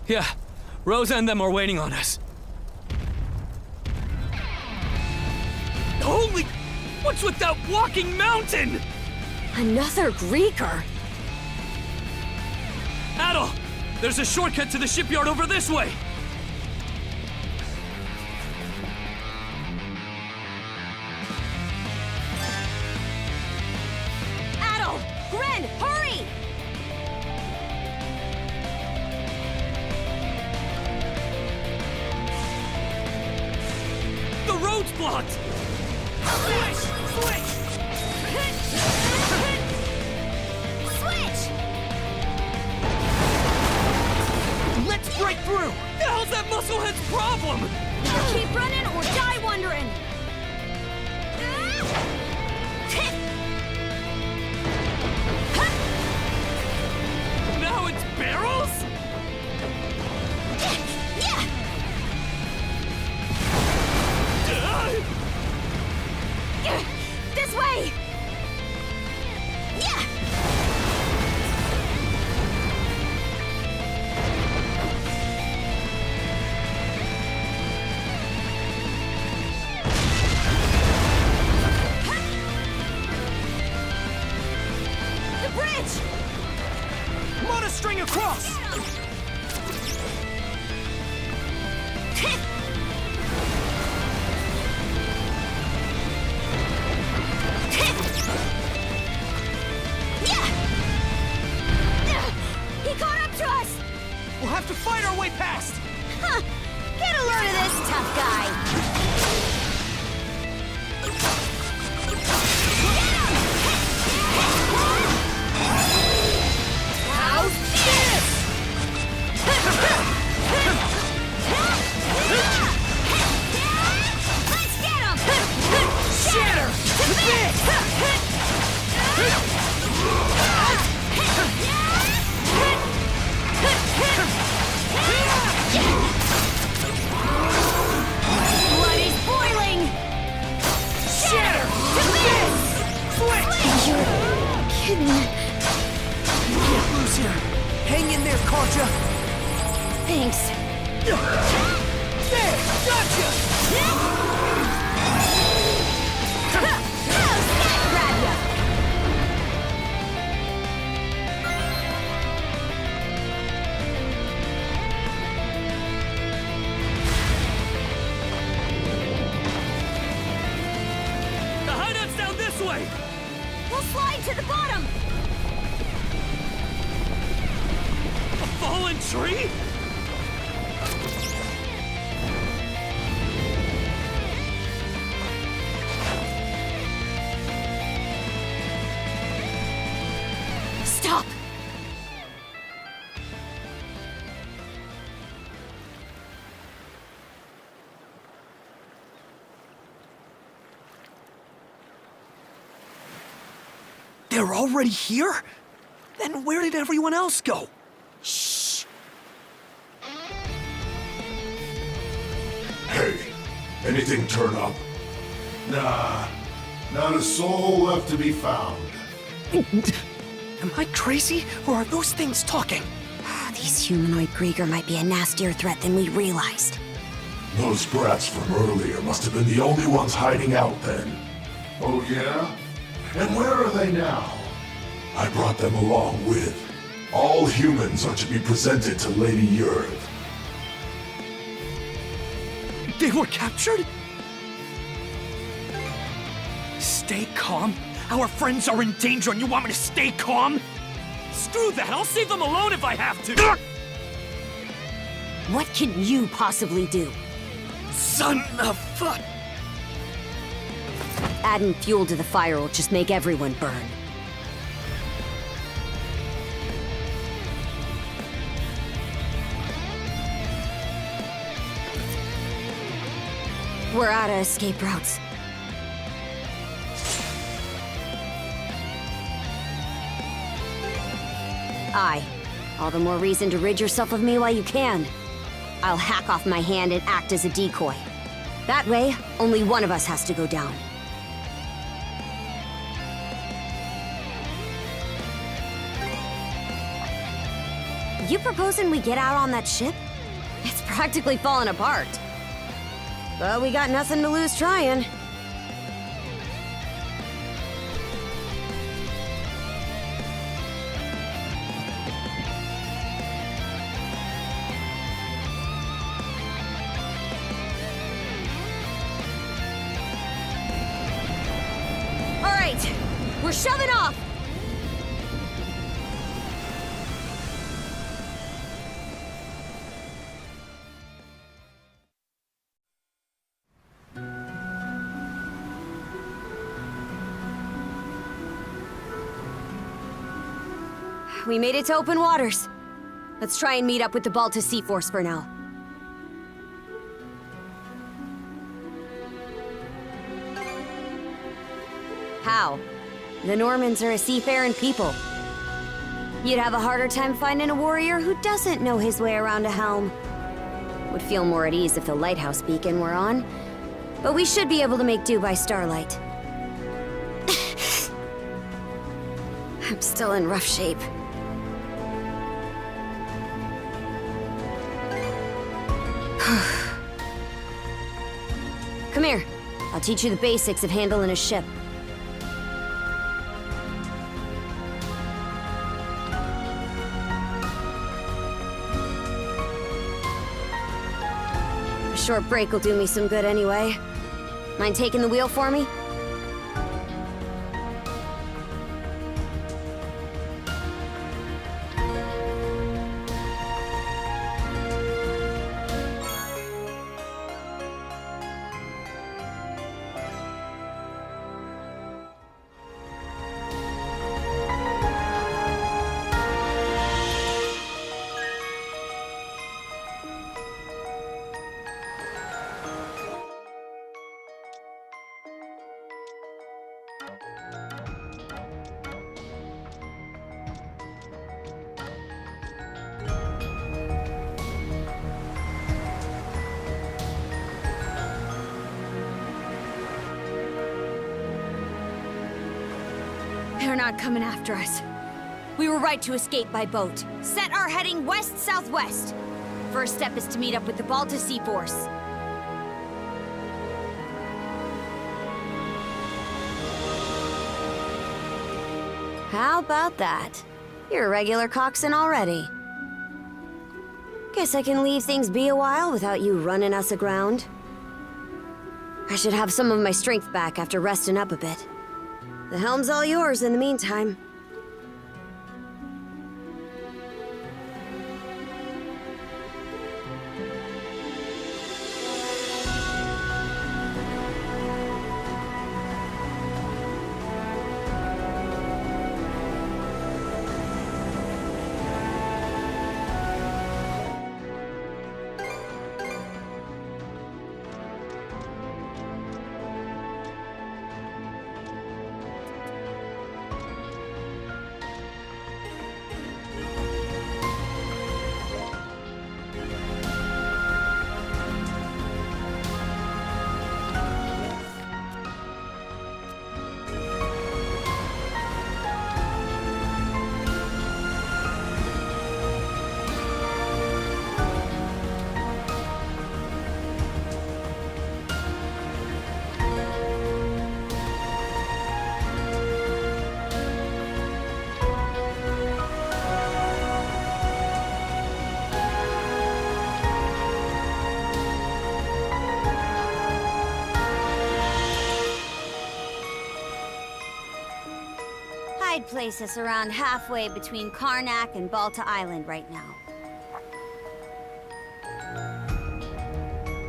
Yeah, Rosa and them are waiting on us. Holy... What's with that walking mountain? Another Greeker? Adol, there's a shortcut to the shipyard over this way. Gren, hurry! The road's blocked! Switch! Switch! Switch! Let's break through! The hell's that musclehead's problem? Either keep running or die wondering! Now it's barrels? Yeah! This way! Yeah! The bridge! Monostring across! He caught up to us! We'll have to fight our way past! Huh. Get a load of this, tough guy! How's this? Let's get him! Shatter! To bits! Blood is boiling! Shatter! To bits! Switch! You're kidding. You can't lose here. Hang in there, Karja. Thanks. There! Gotcha! How's that grab ya? The hideout's down this way! We'll slide to the bottom! A fallen tree? Stop! They're already here? Then where did everyone else go? Shh! Hey, anything turn up? Nah, not a soul left to be found. Am I crazy, or are those things talking? These humanoid Grieger might be a nastier threat than we realized. Those brats from earlier must have been the only ones hiding out then. Oh yeah? And where are they now? I brought them along with. All humans are to be presented to Lady Yurv. They were captured? Stay calm? Our friends are in danger and you want me to stay calm? Screw that, I'll save them alone if I have to! What can you possibly do? Son of fuck! Adding fuel to the fire will just make everyone burn. We're out of escape routes. Aye. All the more reason to rid yourself of me while you can. I'll hack off my hand and act as a decoy. That way, only one of us has to go down. You proposing we get out on that ship? It's practically falling apart. But we got nothing to lose trying. All right, we're shoving off. We made it to open waters. Let's try and meet up with the Balta Sea Force for now. How? The Normans are a seafaring people. You'd have a harder time finding a warrior who doesn't know his way around a helm. Would feel more at ease if the lighthouse beacon were on, but we should be able to make do by starlight. I'm still in rough shape. Come here. I'll teach you the basics of handling a ship. A short break will do me some good anyway. Mind taking the wheel for me? They're not coming after us. We were right to escape by boat. Set our heading west-southwest. First step is to meet up with the Balta Sea Force. How about that? You're a regular coxswain already. Guess I can leave things be a while without you running us aground. I should have some of my strength back after resting up a bit. The helm's all yours in the meantime. I'd place us around halfway between Karnak and Balta Island right now.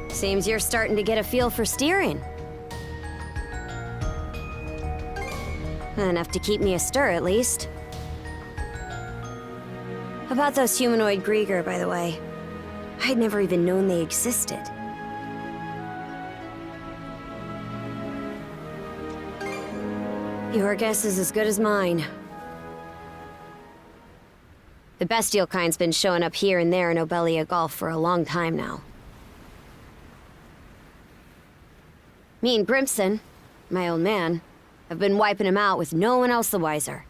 Seems you're starting to get a feel for steering. Enough to keep me astir, at least. About those humanoid Grieger, by the way. I'd never even known they existed. Your guess is as good as mine. The bestial kind's been showing up here and there in Obelia Gulf for a long time now. Me and Grimson, my old man, have been wiping him out with no one else the wiser.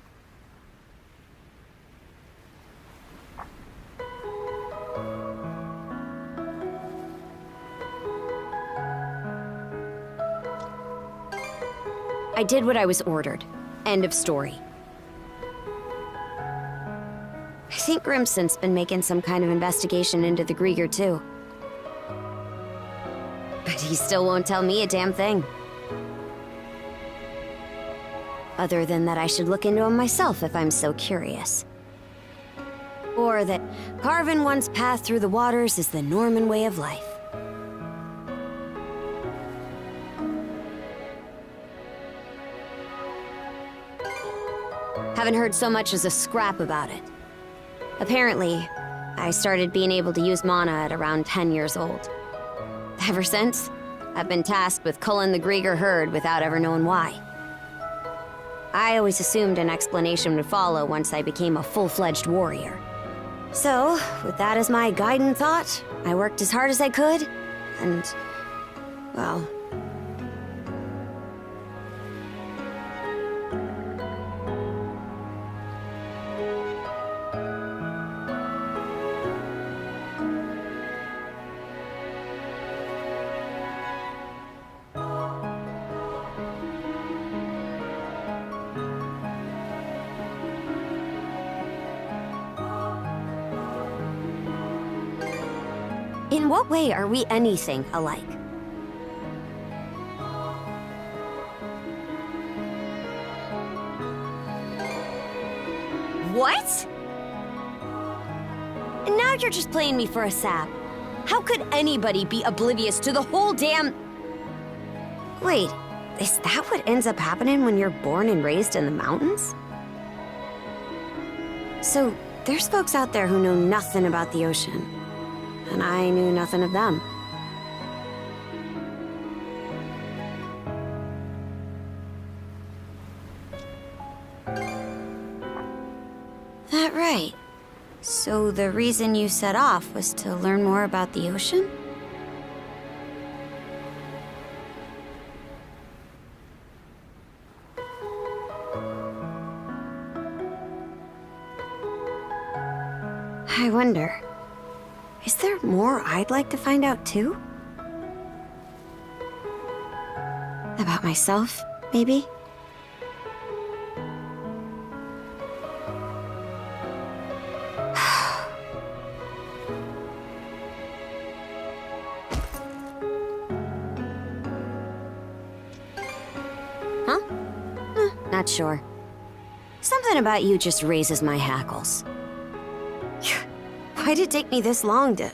I did what I was ordered. End of story. I think Grimson's been making some kind of investigation into the Grieger, too. But he still won't tell me a damn thing. Other than that I should look into him myself if I'm so curious. Or that carving one's path through the waters is the Norman way of life. Haven't heard so much as a scrap about it. Apparently, I started being able to use mana at around 10 years old. Ever since, I've been tasked with culling the Grieger herd without ever knowing why. I always assumed an explanation would follow once I became a full-fledged warrior. So, with that as my guiding thought, I worked as hard as I could, and, well... In what way are we anything alike? What? And now you're just playing me for a sap. How could anybody be oblivious to the whole damn... Wait, is that what ends up happening when you're born and raised in the mountains? So, there's folks out there who know nothing about the ocean. And I knew nothing of them. That right. So the reason you set off was to learn more about the ocean? I wonder... is there more I'd like to find out, too? About myself, maybe? Huh? Not sure. Something about you just raises my hackles. Why'd it take me this long to...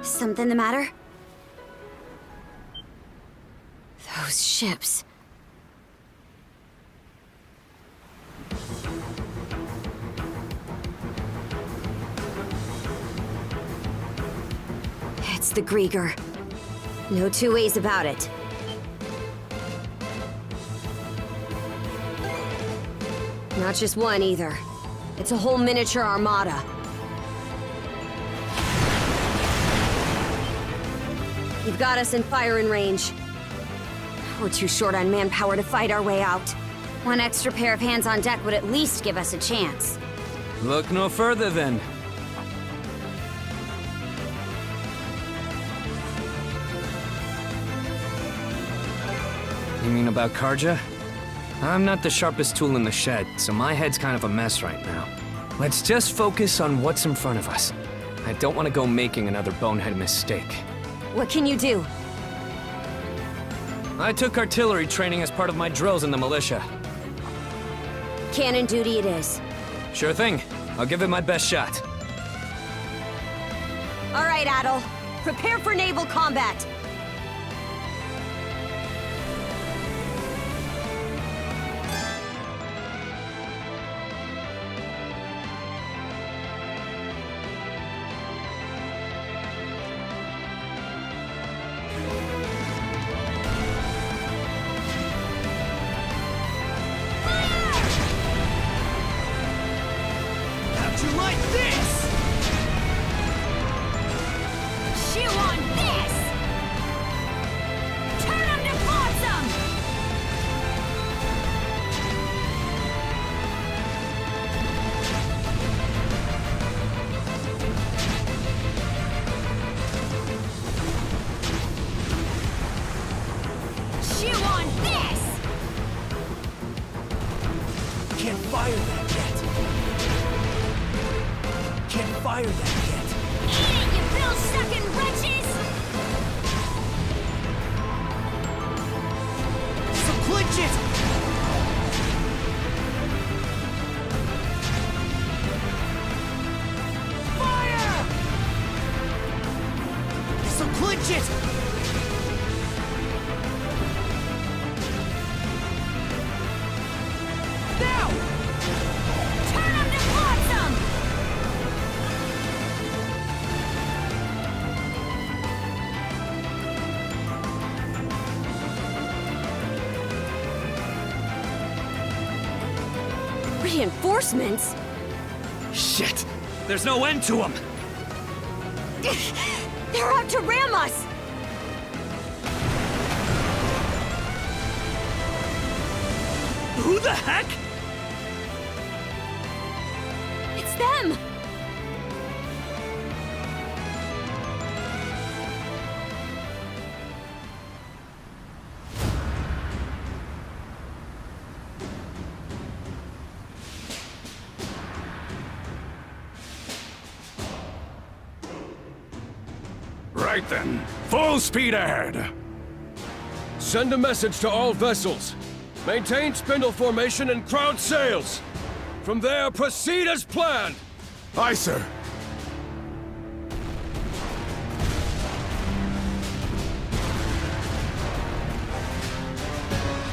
Something the matter? Those ships... It's the Grieger. No two ways about it. Not just one, either. It's a whole miniature armada. You've got us in firing range. We're too short on manpower to fight our way out. One extra pair of hands on deck would at least give us a chance. Look no further, then. You mean about Karja? I'm not the sharpest tool in the shed, so my head's kind of a mess right now. Let's just focus on what's in front of us. I don't want to go making another bonehead mistake. What can you do? I took artillery training as part of my drills in the militia. Cannon duty it is. Sure thing. I'll give it my best shot. All right, Adol. Prepare for naval combat. Reinforcements? Shit! There's no end to them! They're out to ram us! Who the heck? It's them! Right then, full speed ahead. Send a message to all vessels. Maintain spindle formation and crowd sails. From there, proceed as planned. Aye, sir.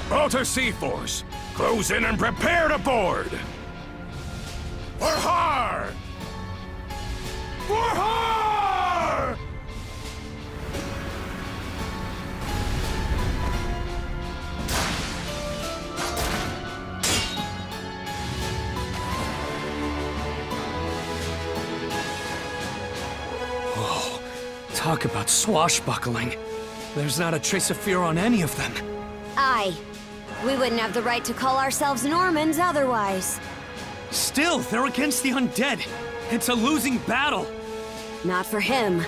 Balta Sea Force, close in and prepare to board. For har! For har! Talk about swashbuckling. There's not a trace of fear on any of them. Aye. We wouldn't have the right to call ourselves Normans otherwise. Still, they're against the undead. It's a losing battle. Not for him.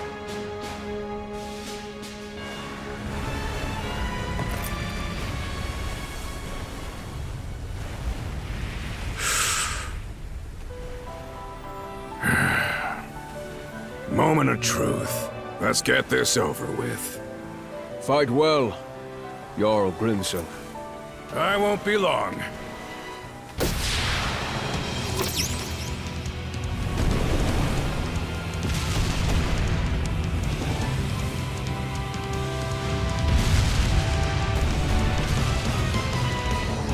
Moment of truth. Let's get this over with. Fight well, Jarl Grimson. I won't be long.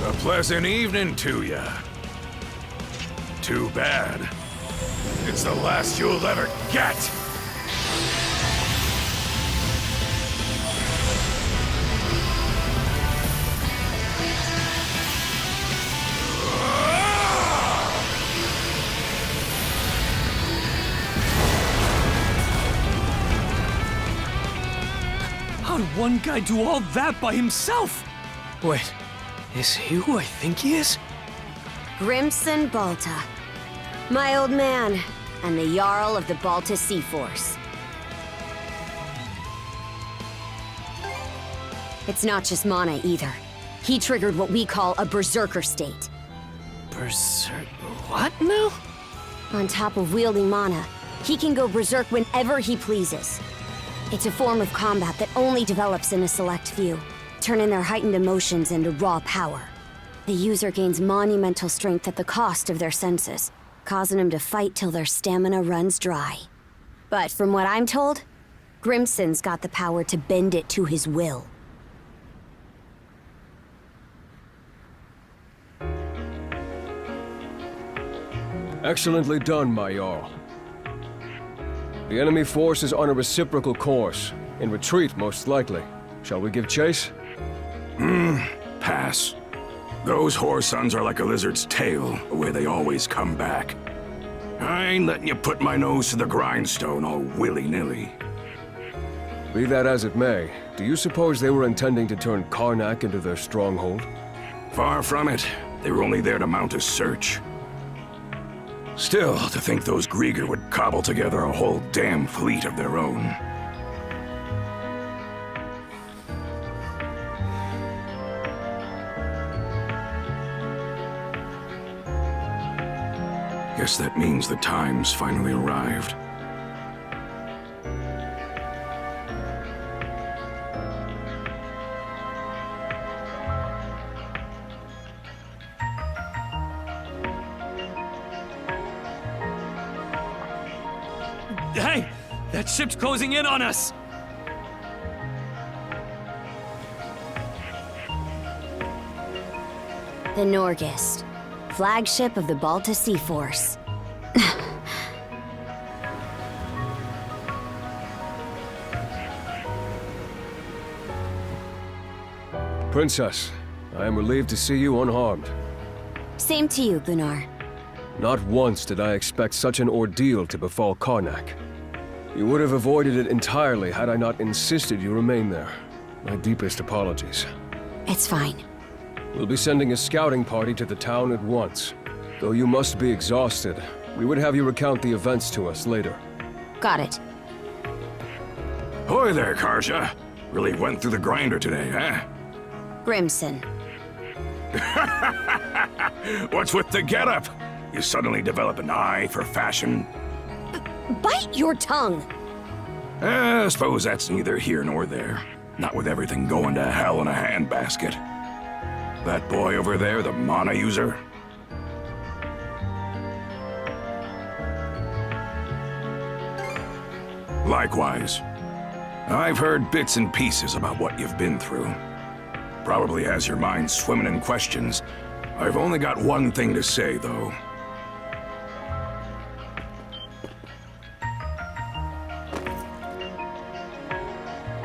A pleasant evening to ya. Too bad. It's the last you'll ever get! How'd one guy do all that by himself? Wait, is he who I think he is? Grimson Balta. My old man, and the Jarl of the Balta Sea Force. It's not just mana either. He triggered what we call a berserker state. Berserk... what now? On top of wielding mana, he can go berserk whenever he pleases. It's a form of combat that only develops in a select few, turning their heightened emotions into raw power. The user gains monumental strength at the cost of their senses, causing them to fight till their stamina runs dry. But from what I'm told, Grimson's got the power to bend it to his will. Excellently done, my Jarl. The enemy force is on a reciprocal course. In retreat, most likely. Shall we give chase? Pass. Those whore sons are like a lizard's tail, where they always come back. I ain't letting you put my nose to the grindstone all willy-nilly. Be that as it may, do you suppose they were intending to turn Karnak into their stronghold? Far from it. They were only there to mount a search. Still, to think those Grieger would cobble together a whole damn fleet of their own. Guess that means the time's finally arrived. Hey! That ship's closing in on us! The Norgist, flagship of the Balta Sea Force. Princess, I am relieved to see you unharmed. Same to you, Gunnar. Not once did I expect such an ordeal to befall Karnak. You would have avoided it entirely had I not insisted you remain there. My deepest apologies. It's fine. We'll be sending a scouting party to the town at once. Though you must be exhausted, we would have you recount the events to us later. Got it. Hoy there, Karja. Really went through the grinder today, huh? Grimson. What's with the getup? You suddenly develop an eye for fashion? Bite your tongue! I suppose that's neither here nor there. Not with everything going to hell in a handbasket. That boy over there, the mana user? Likewise. I've heard bits and pieces about what you've been through. Probably has your mind swimming in questions. I've only got one thing to say, though.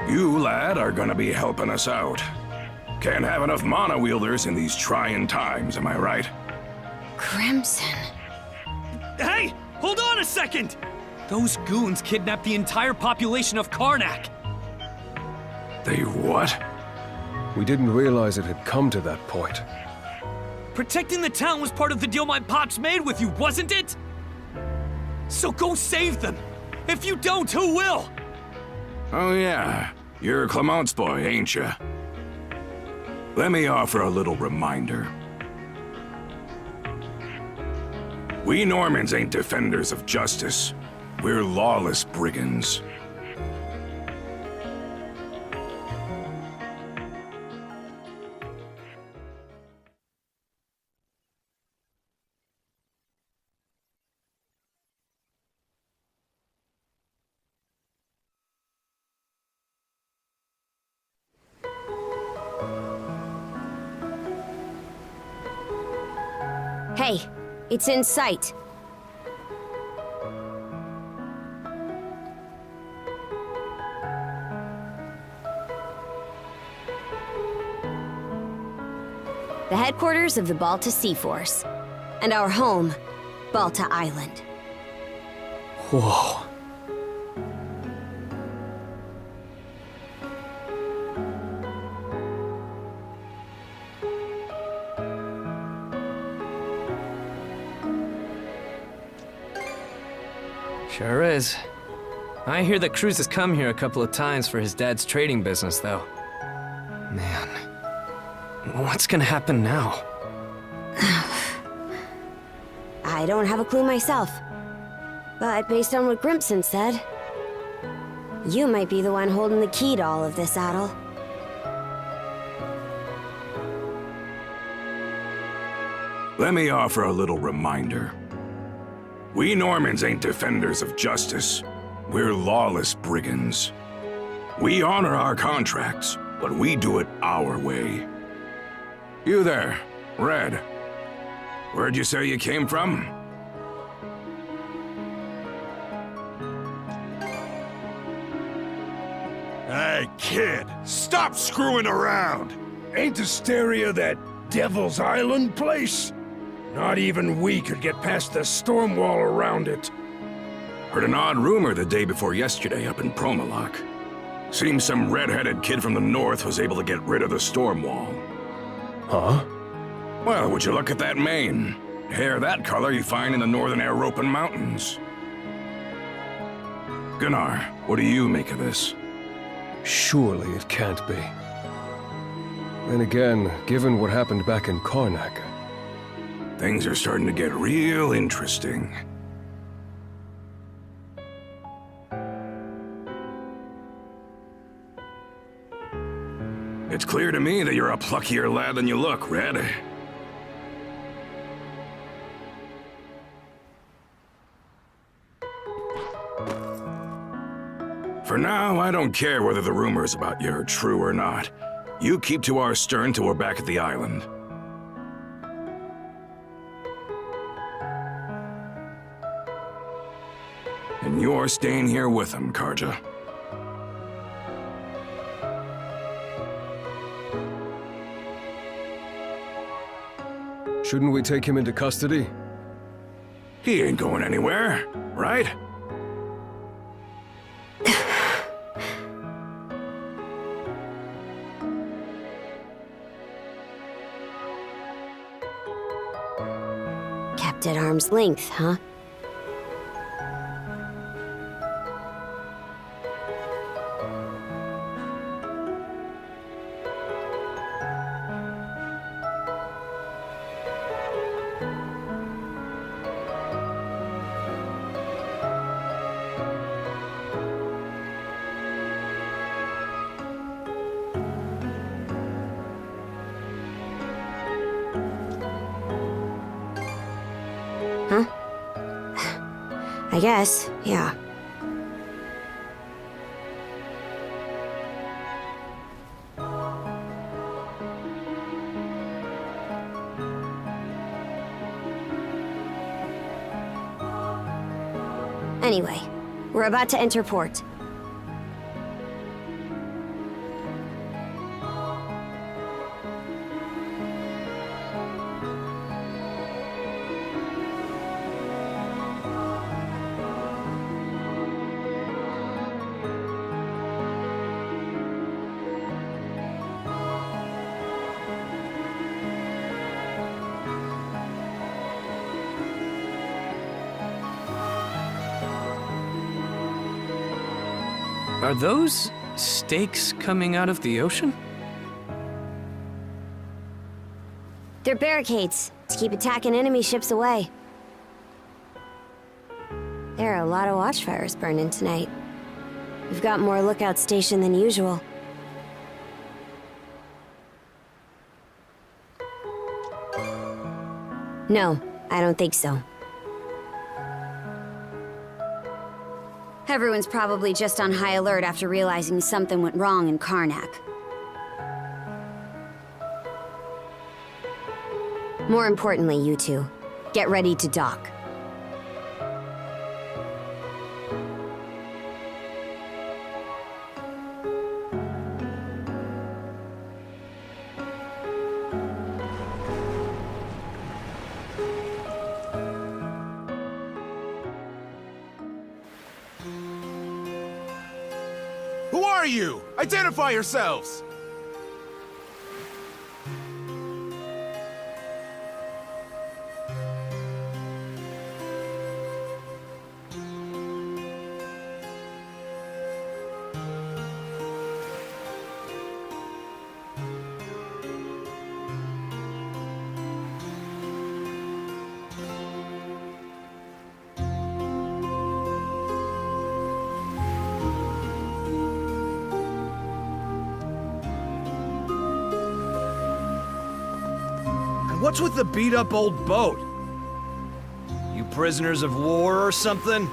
You, lad, are gonna be helping us out. Can't have enough mana wielders in these trying times, am I right? Crimson. Hey! Hold on a second! Those goons kidnapped the entire population of Karnak! They what? We didn't realize it had come to that point. Protecting the town was part of the deal my pops made with you, wasn't it? So go save them! If you don't, who will? Oh yeah, you're Clement's boy, ain't ya? Let me offer a little reminder. We Normans ain't defenders of justice. We're lawless brigands. Hey, it's in sight. The headquarters of the Balta Sea Force. And our home, Balta Island. Whoa. Sure is. I hear that Cruz has come here a couple of times for his dad's trading business, though. Man, what's gonna happen now? I don't have a clue myself. But based on what Grimson said, you might be the one holding the key to all of this, Adel. Let me offer a little reminder. We Normans ain't defenders of justice. We're lawless brigands. We honor our contracts, but we do it our way. You there, Red. Where'd you say you came from? Hey, kid, stop screwing around! Ain't Asteria that Devil's Island place? Not even we could get past the storm wall around it. Heard an odd rumor the day before yesterday up in Promalock. Seems some red-headed kid from the north was able to get rid of the storm wall. Huh? Well, would you look at that mane? Hair that color you find in the northern European mountains. Gunnar, what do you make of this? Surely it can't be. Then again, given what happened back in Karnak... Things are starting to get real interesting. It's clear to me that you're a pluckier lad than you look, Red. For now, I don't care whether the rumors about you are true or not. You keep to our stern till we're back at the island. And you're staying here with him, Karja. Shouldn't we take him into custody? He ain't going anywhere, right? Kept at arm's length, huh? Huh? I guess, yeah. Anyway, we're about to enter port. Are those stakes coming out of the ocean? They're barricades to keep attacking enemy ships away. There are a lot of watchfires burning tonight. We've got more lookout station than usual. No, I don't think so. Everyone's probably just on high alert after realizing something went wrong in Karnak. More importantly, you two, get ready to dock. Who are you? Identify yourselves! What's with the beat-up old boat? You prisoners of war or something?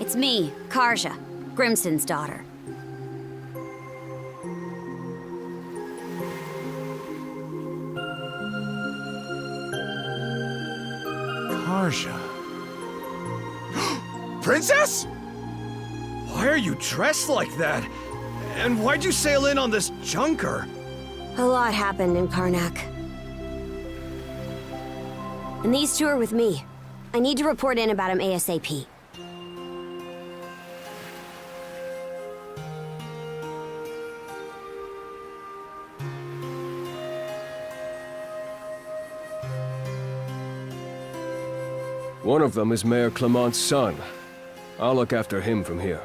It's me, Karja, Grimson's daughter. Karja. Princess? Why are you dressed like that? And why'd you sail in on this junker? A lot happened in Karnak. And these two are with me. I need to report in about him ASAP. One of them is Mayor Clement's son. I'll look after him from here.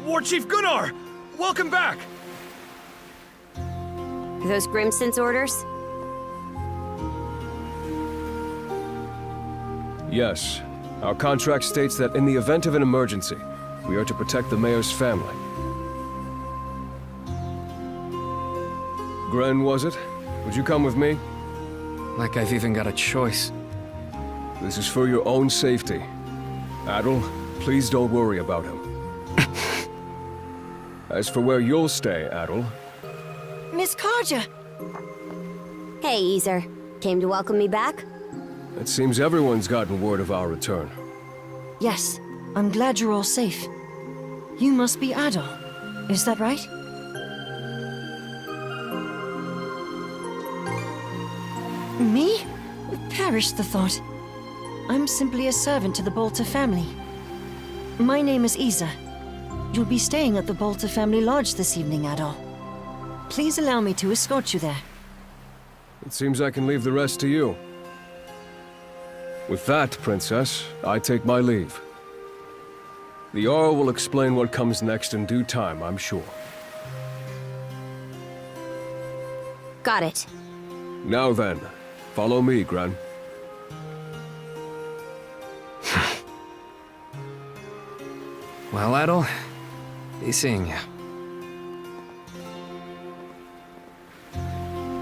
War Chief Gunnar! Welcome back! Are those Grimson's orders? Yes. Our contract states that in the event of an emergency, we are to protect the mayor's family. Gren, was it? Would you come with me? Like I've even got a choice. This is for your own safety. Adel, please don't worry about him. As for where you'll stay, Adol, Miss Karja! Hey, Easer. Came to welcome me back? it seems everyone's gotten word of our return. Yes, I'm glad you're all safe. You must be Adol. Is that right? Me? Perish the thought. I'm simply a servant to the Bolter family. My name is Isa. You'll be staying at the Bolter family lodge this evening, Adol. Please allow me to escort you there. It seems I can leave the rest to you. With that, Princess, I take my leave. The Jarl will explain what comes next in due time, I'm sure. Got it. Now then, follow me, Gran. Well, Adol, be seeing you.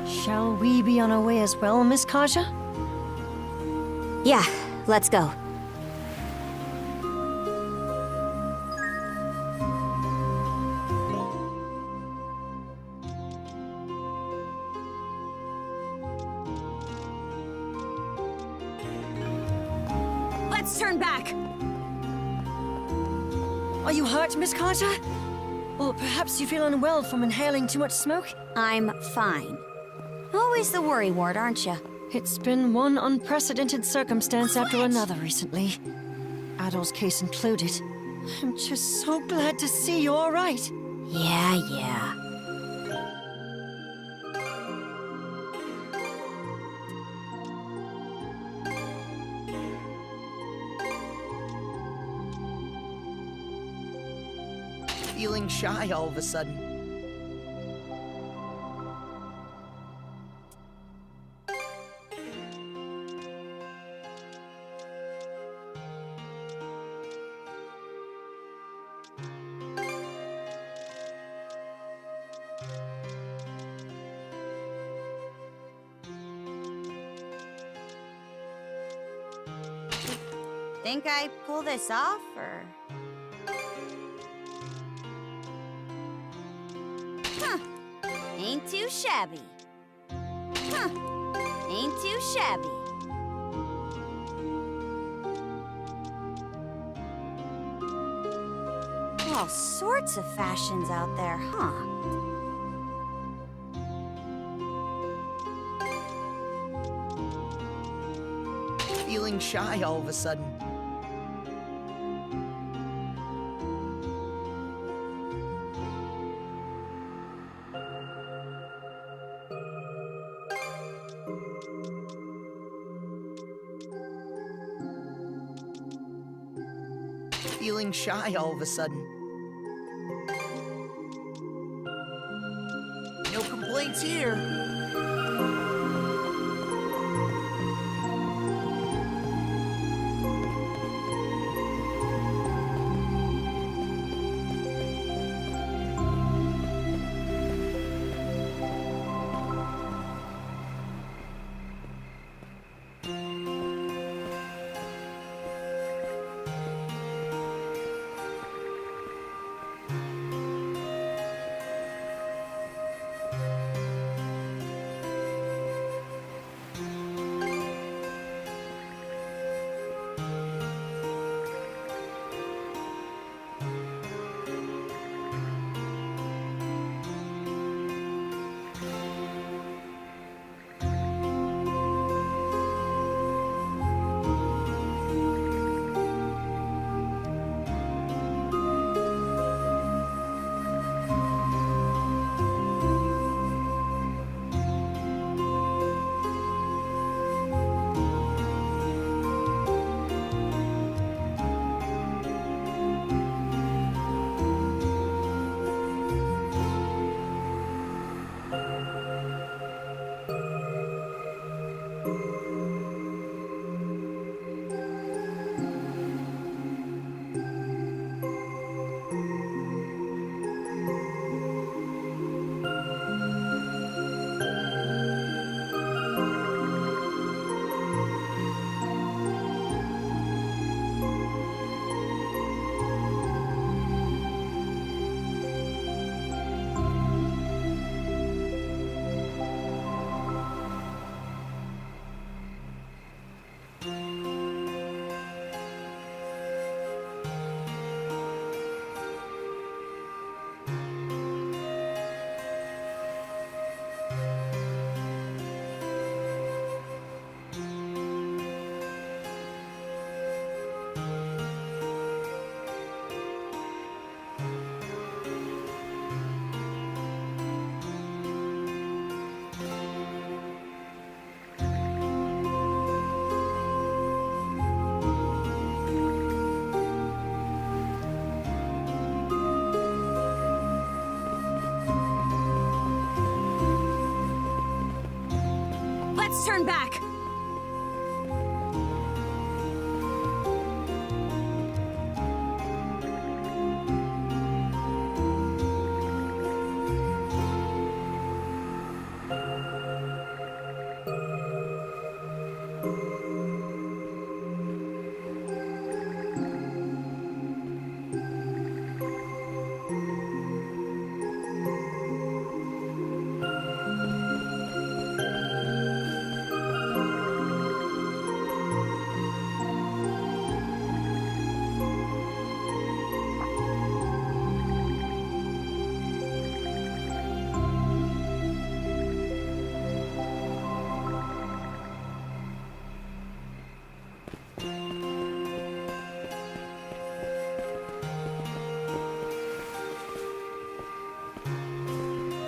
Shall we be on our way as well, Miss Karja? Yeah, let's go. Let's turn back! Are you hurt, Miss Karja? Or perhaps you feel unwell from inhaling too much smoke? I'm fine. Always the worry wart, aren't you? It's been one unprecedented circumstance after another recently. Adol's case included. I'm just so glad to see you all right. Yeah. Feeling shy all of a sudden. Think I pull this off, or...? Huh. Ain't too shabby. Huh. Ain't too shabby. All sorts of fashions out there, huh? Feeling shy all of a sudden. Feeling shy all of a sudden. No complaints here. turn back!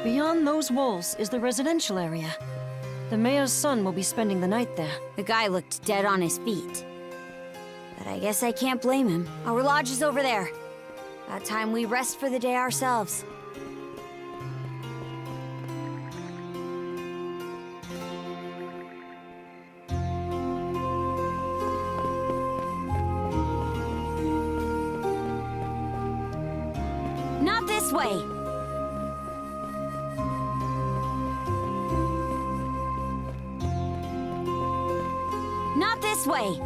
Beyond those walls is the residential area. The mayor's son will be spending the night there. The guy looked dead on his feet. But I guess I can't blame him. Our lodge is over there. About time we rest for the day ourselves. Not this way! Not this way!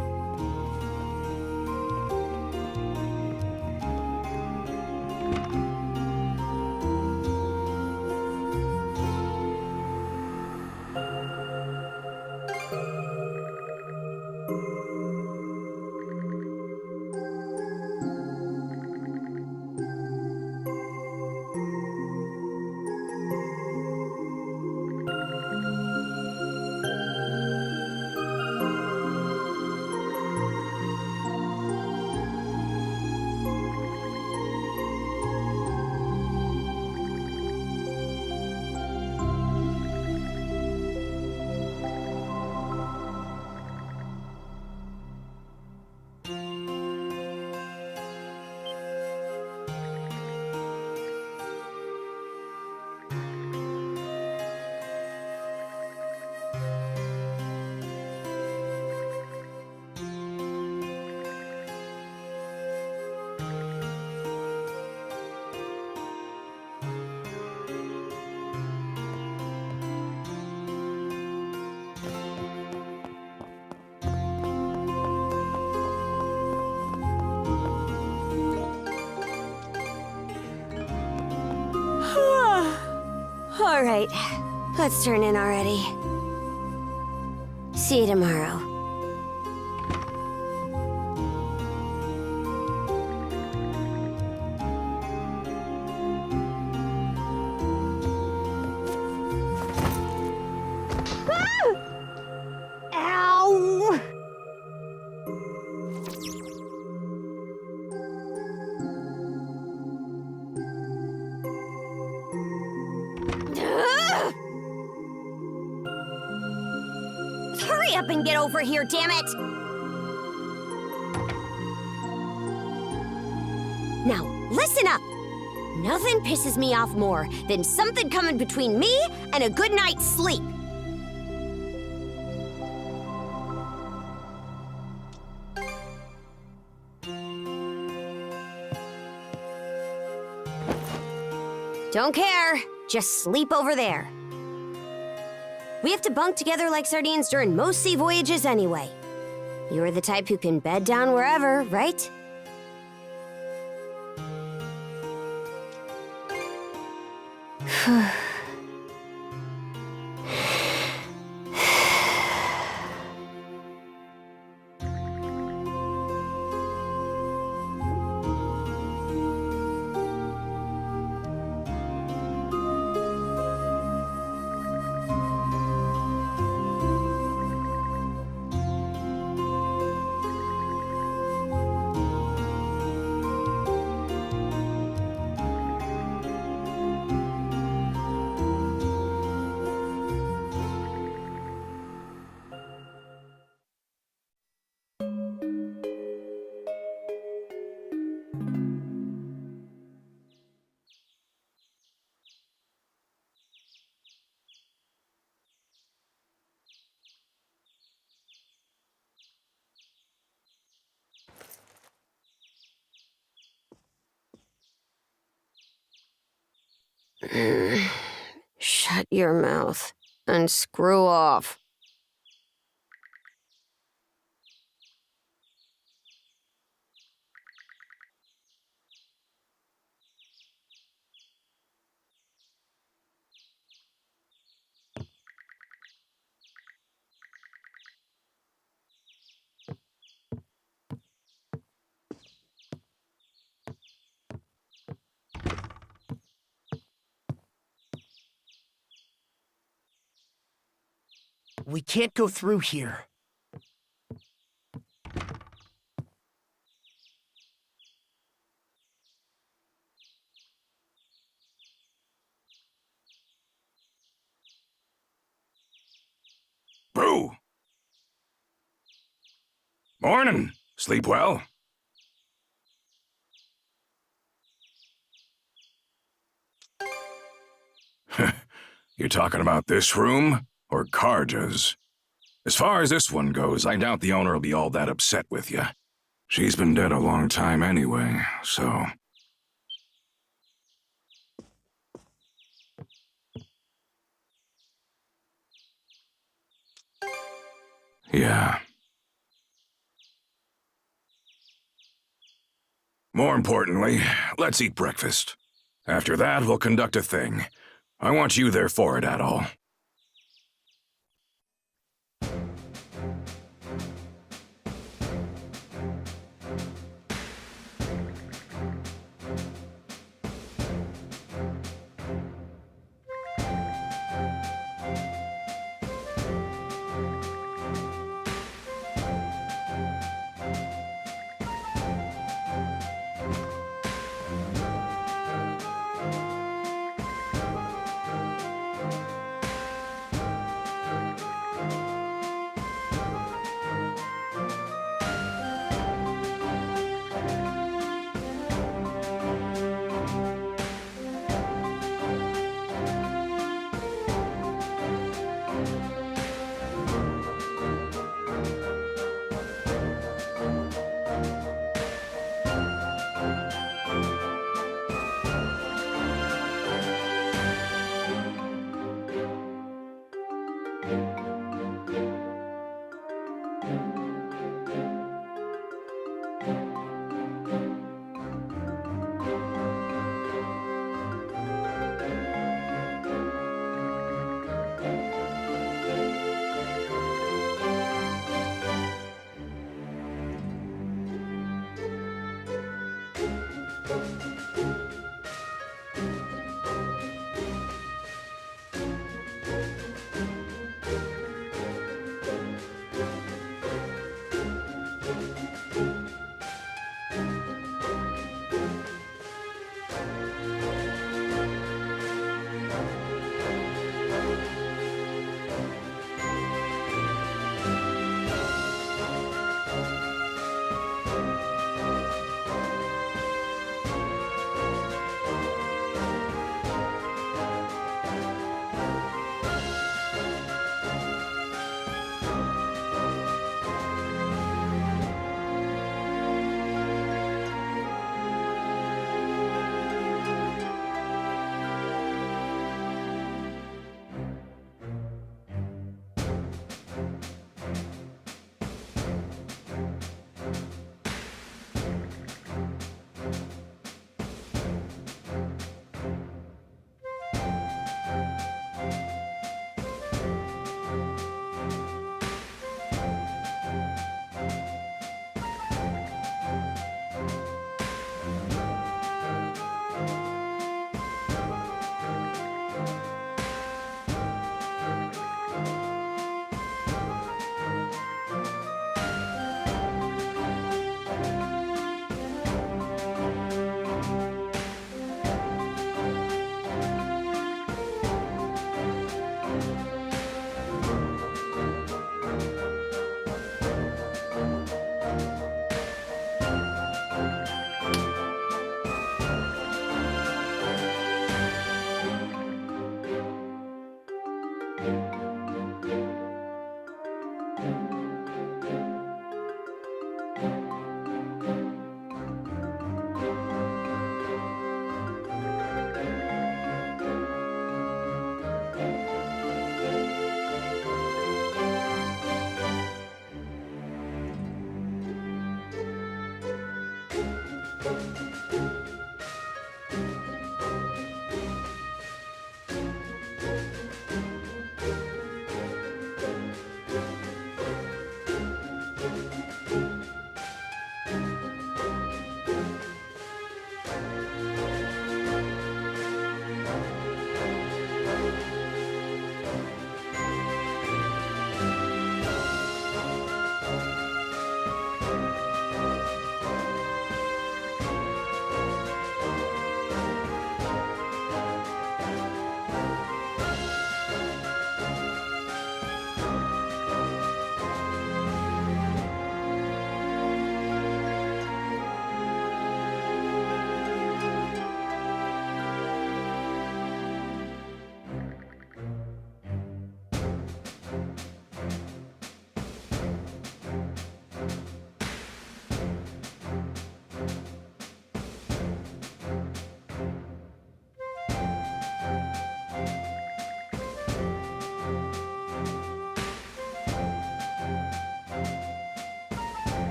All right, let's turn in already. See you tomorrow. Ow! Hurry up and get over here, damn it! Now, listen up! Nothing pisses me off more than something coming between me and a good night's sleep. Don't care. Just sleep over there. We have to bunk together like sardines during most sea voyages anyway. You're the type who can bed down wherever, right? Shut your mouth and screw off. We can't go through here. Brew! Morning. Sleep well? You talking about this room or Karja's? As far as this one goes, I doubt the owner will be all that upset with you. She's been dead a long time anyway, so... Yeah. More importantly, let's eat breakfast. After that, we'll conduct a thing. I want you there for it, Adol.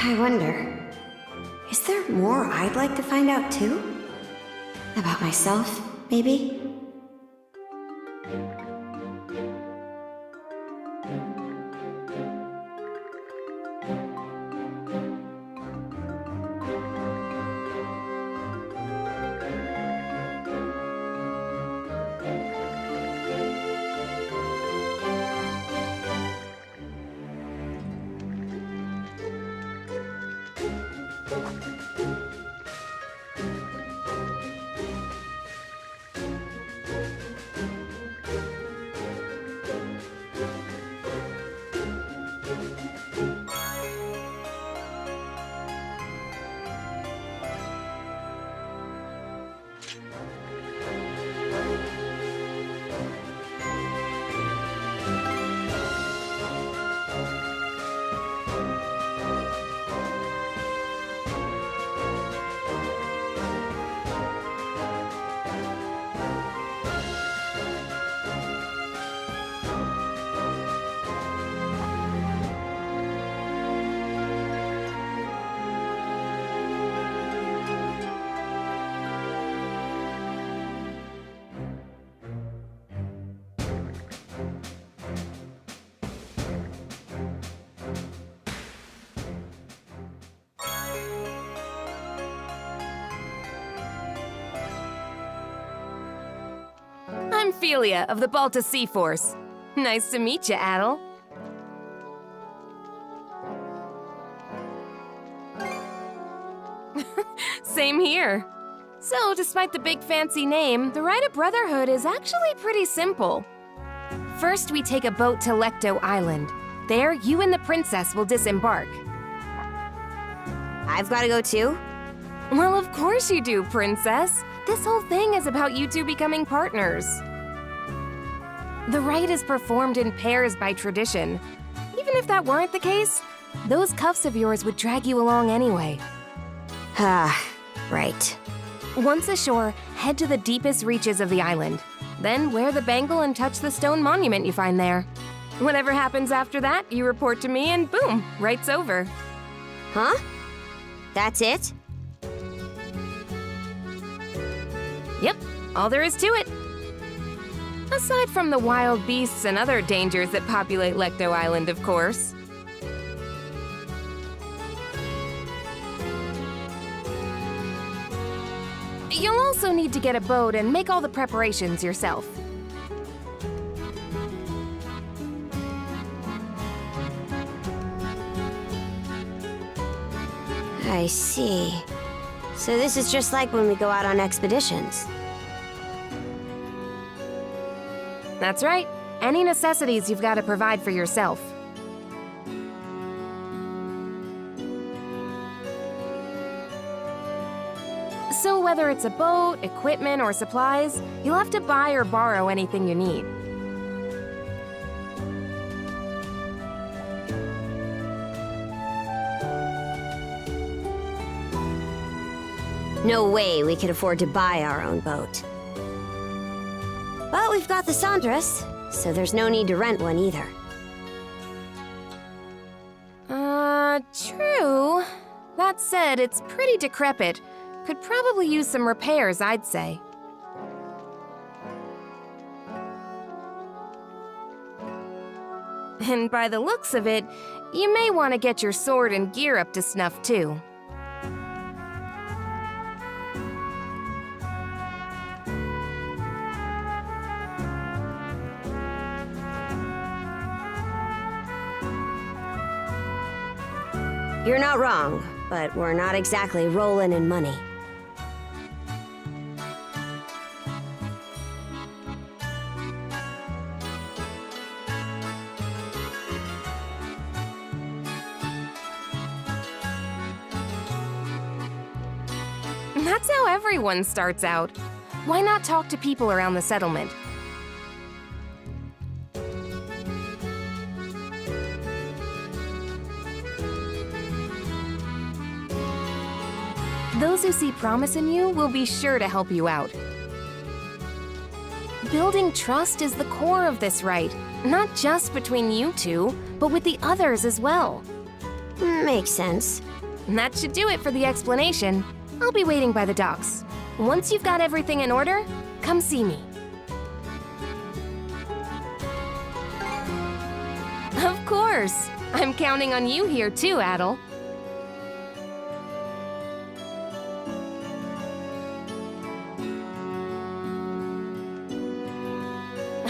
I wonder, is there more I'd like to find out too? About myself, maybe? I'm Philia of the Balta Sea Force. Nice to meet you, Adel. Same here. So, despite the big fancy name, the rite of Brotherhood is actually pretty simple. First, we take a boat to Lecto Island. There, you and the princess will disembark. I've got to go too? Well, of course you do, princess. This whole thing is about you two becoming partners. The rite is performed in pairs by tradition. Even if that weren't the case, those cuffs of yours would drag you along anyway. Ah, right. Once ashore, head to the deepest reaches of the island. Then wear the bangle and touch the stone monument you find there. Whatever happens after that, you report to me and boom, rite's over. Huh? That's it? Yep, all there is to it. Aside from the wild beasts and other dangers that populate Lecto Island, of course. You'll also need to get a boat and make all the preparations yourself. I see. So this is just like when we go out on expeditions. That's right. Any necessities you've got to provide for yourself. So whether it's a boat, equipment, or supplies, you'll have to buy or borrow anything you need. No way we could afford to buy our own boat. But we've got the Sandras, so there's no need to rent one either. True. That said, it's pretty decrepit. Could probably use some repairs, I'd say. And by the looks of it, you may want to get your sword and gear up to snuff too. You're not wrong, but we're not exactly rolling in money. That's how everyone starts out. Why not talk to people around the settlement? Those who see promise in you will be sure to help you out. Building trust is the core of this rite, not just between you two, but with the others as well. Makes sense. That should do it for the explanation. I'll be waiting by the docks. Once you've got everything in order, come see me. Of course. I'm counting on you here too, Adel.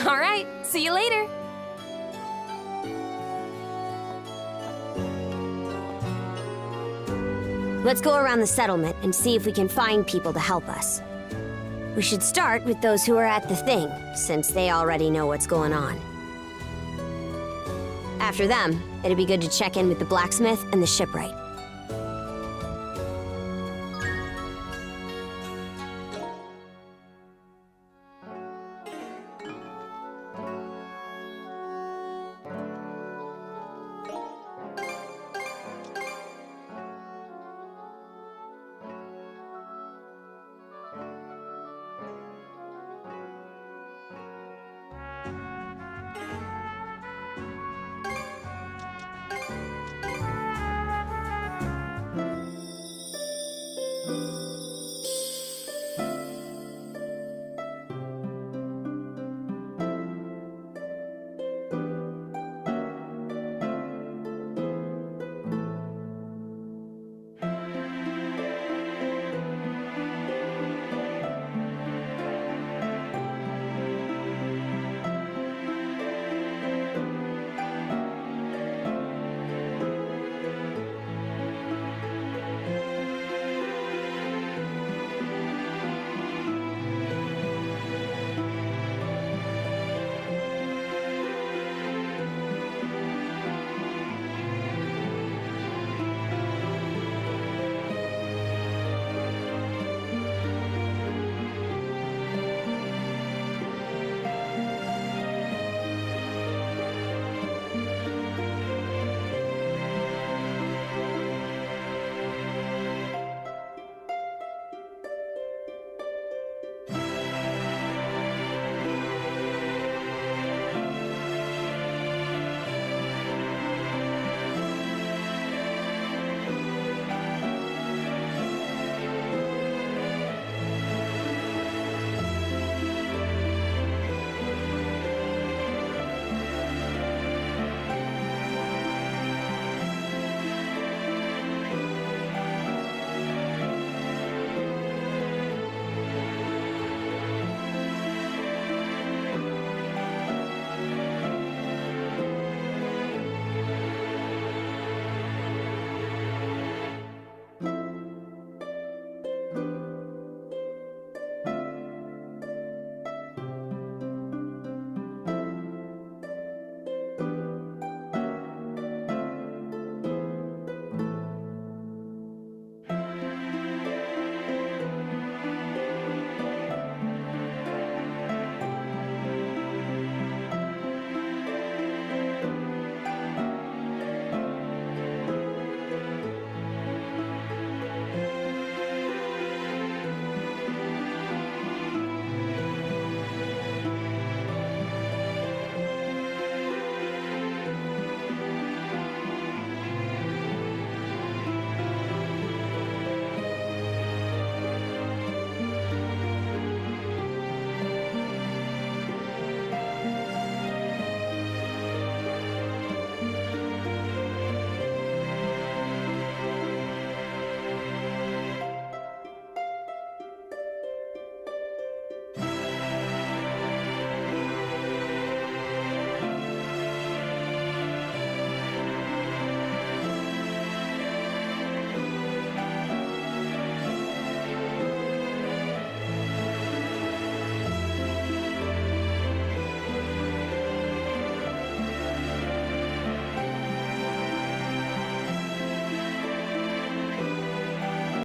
All right, see you later. Let's go around the settlement and see if we can find people to help us. We should start with those who are at the thing, since they already know what's going on. After them, it'd be good to check in with the blacksmith and the shipwright.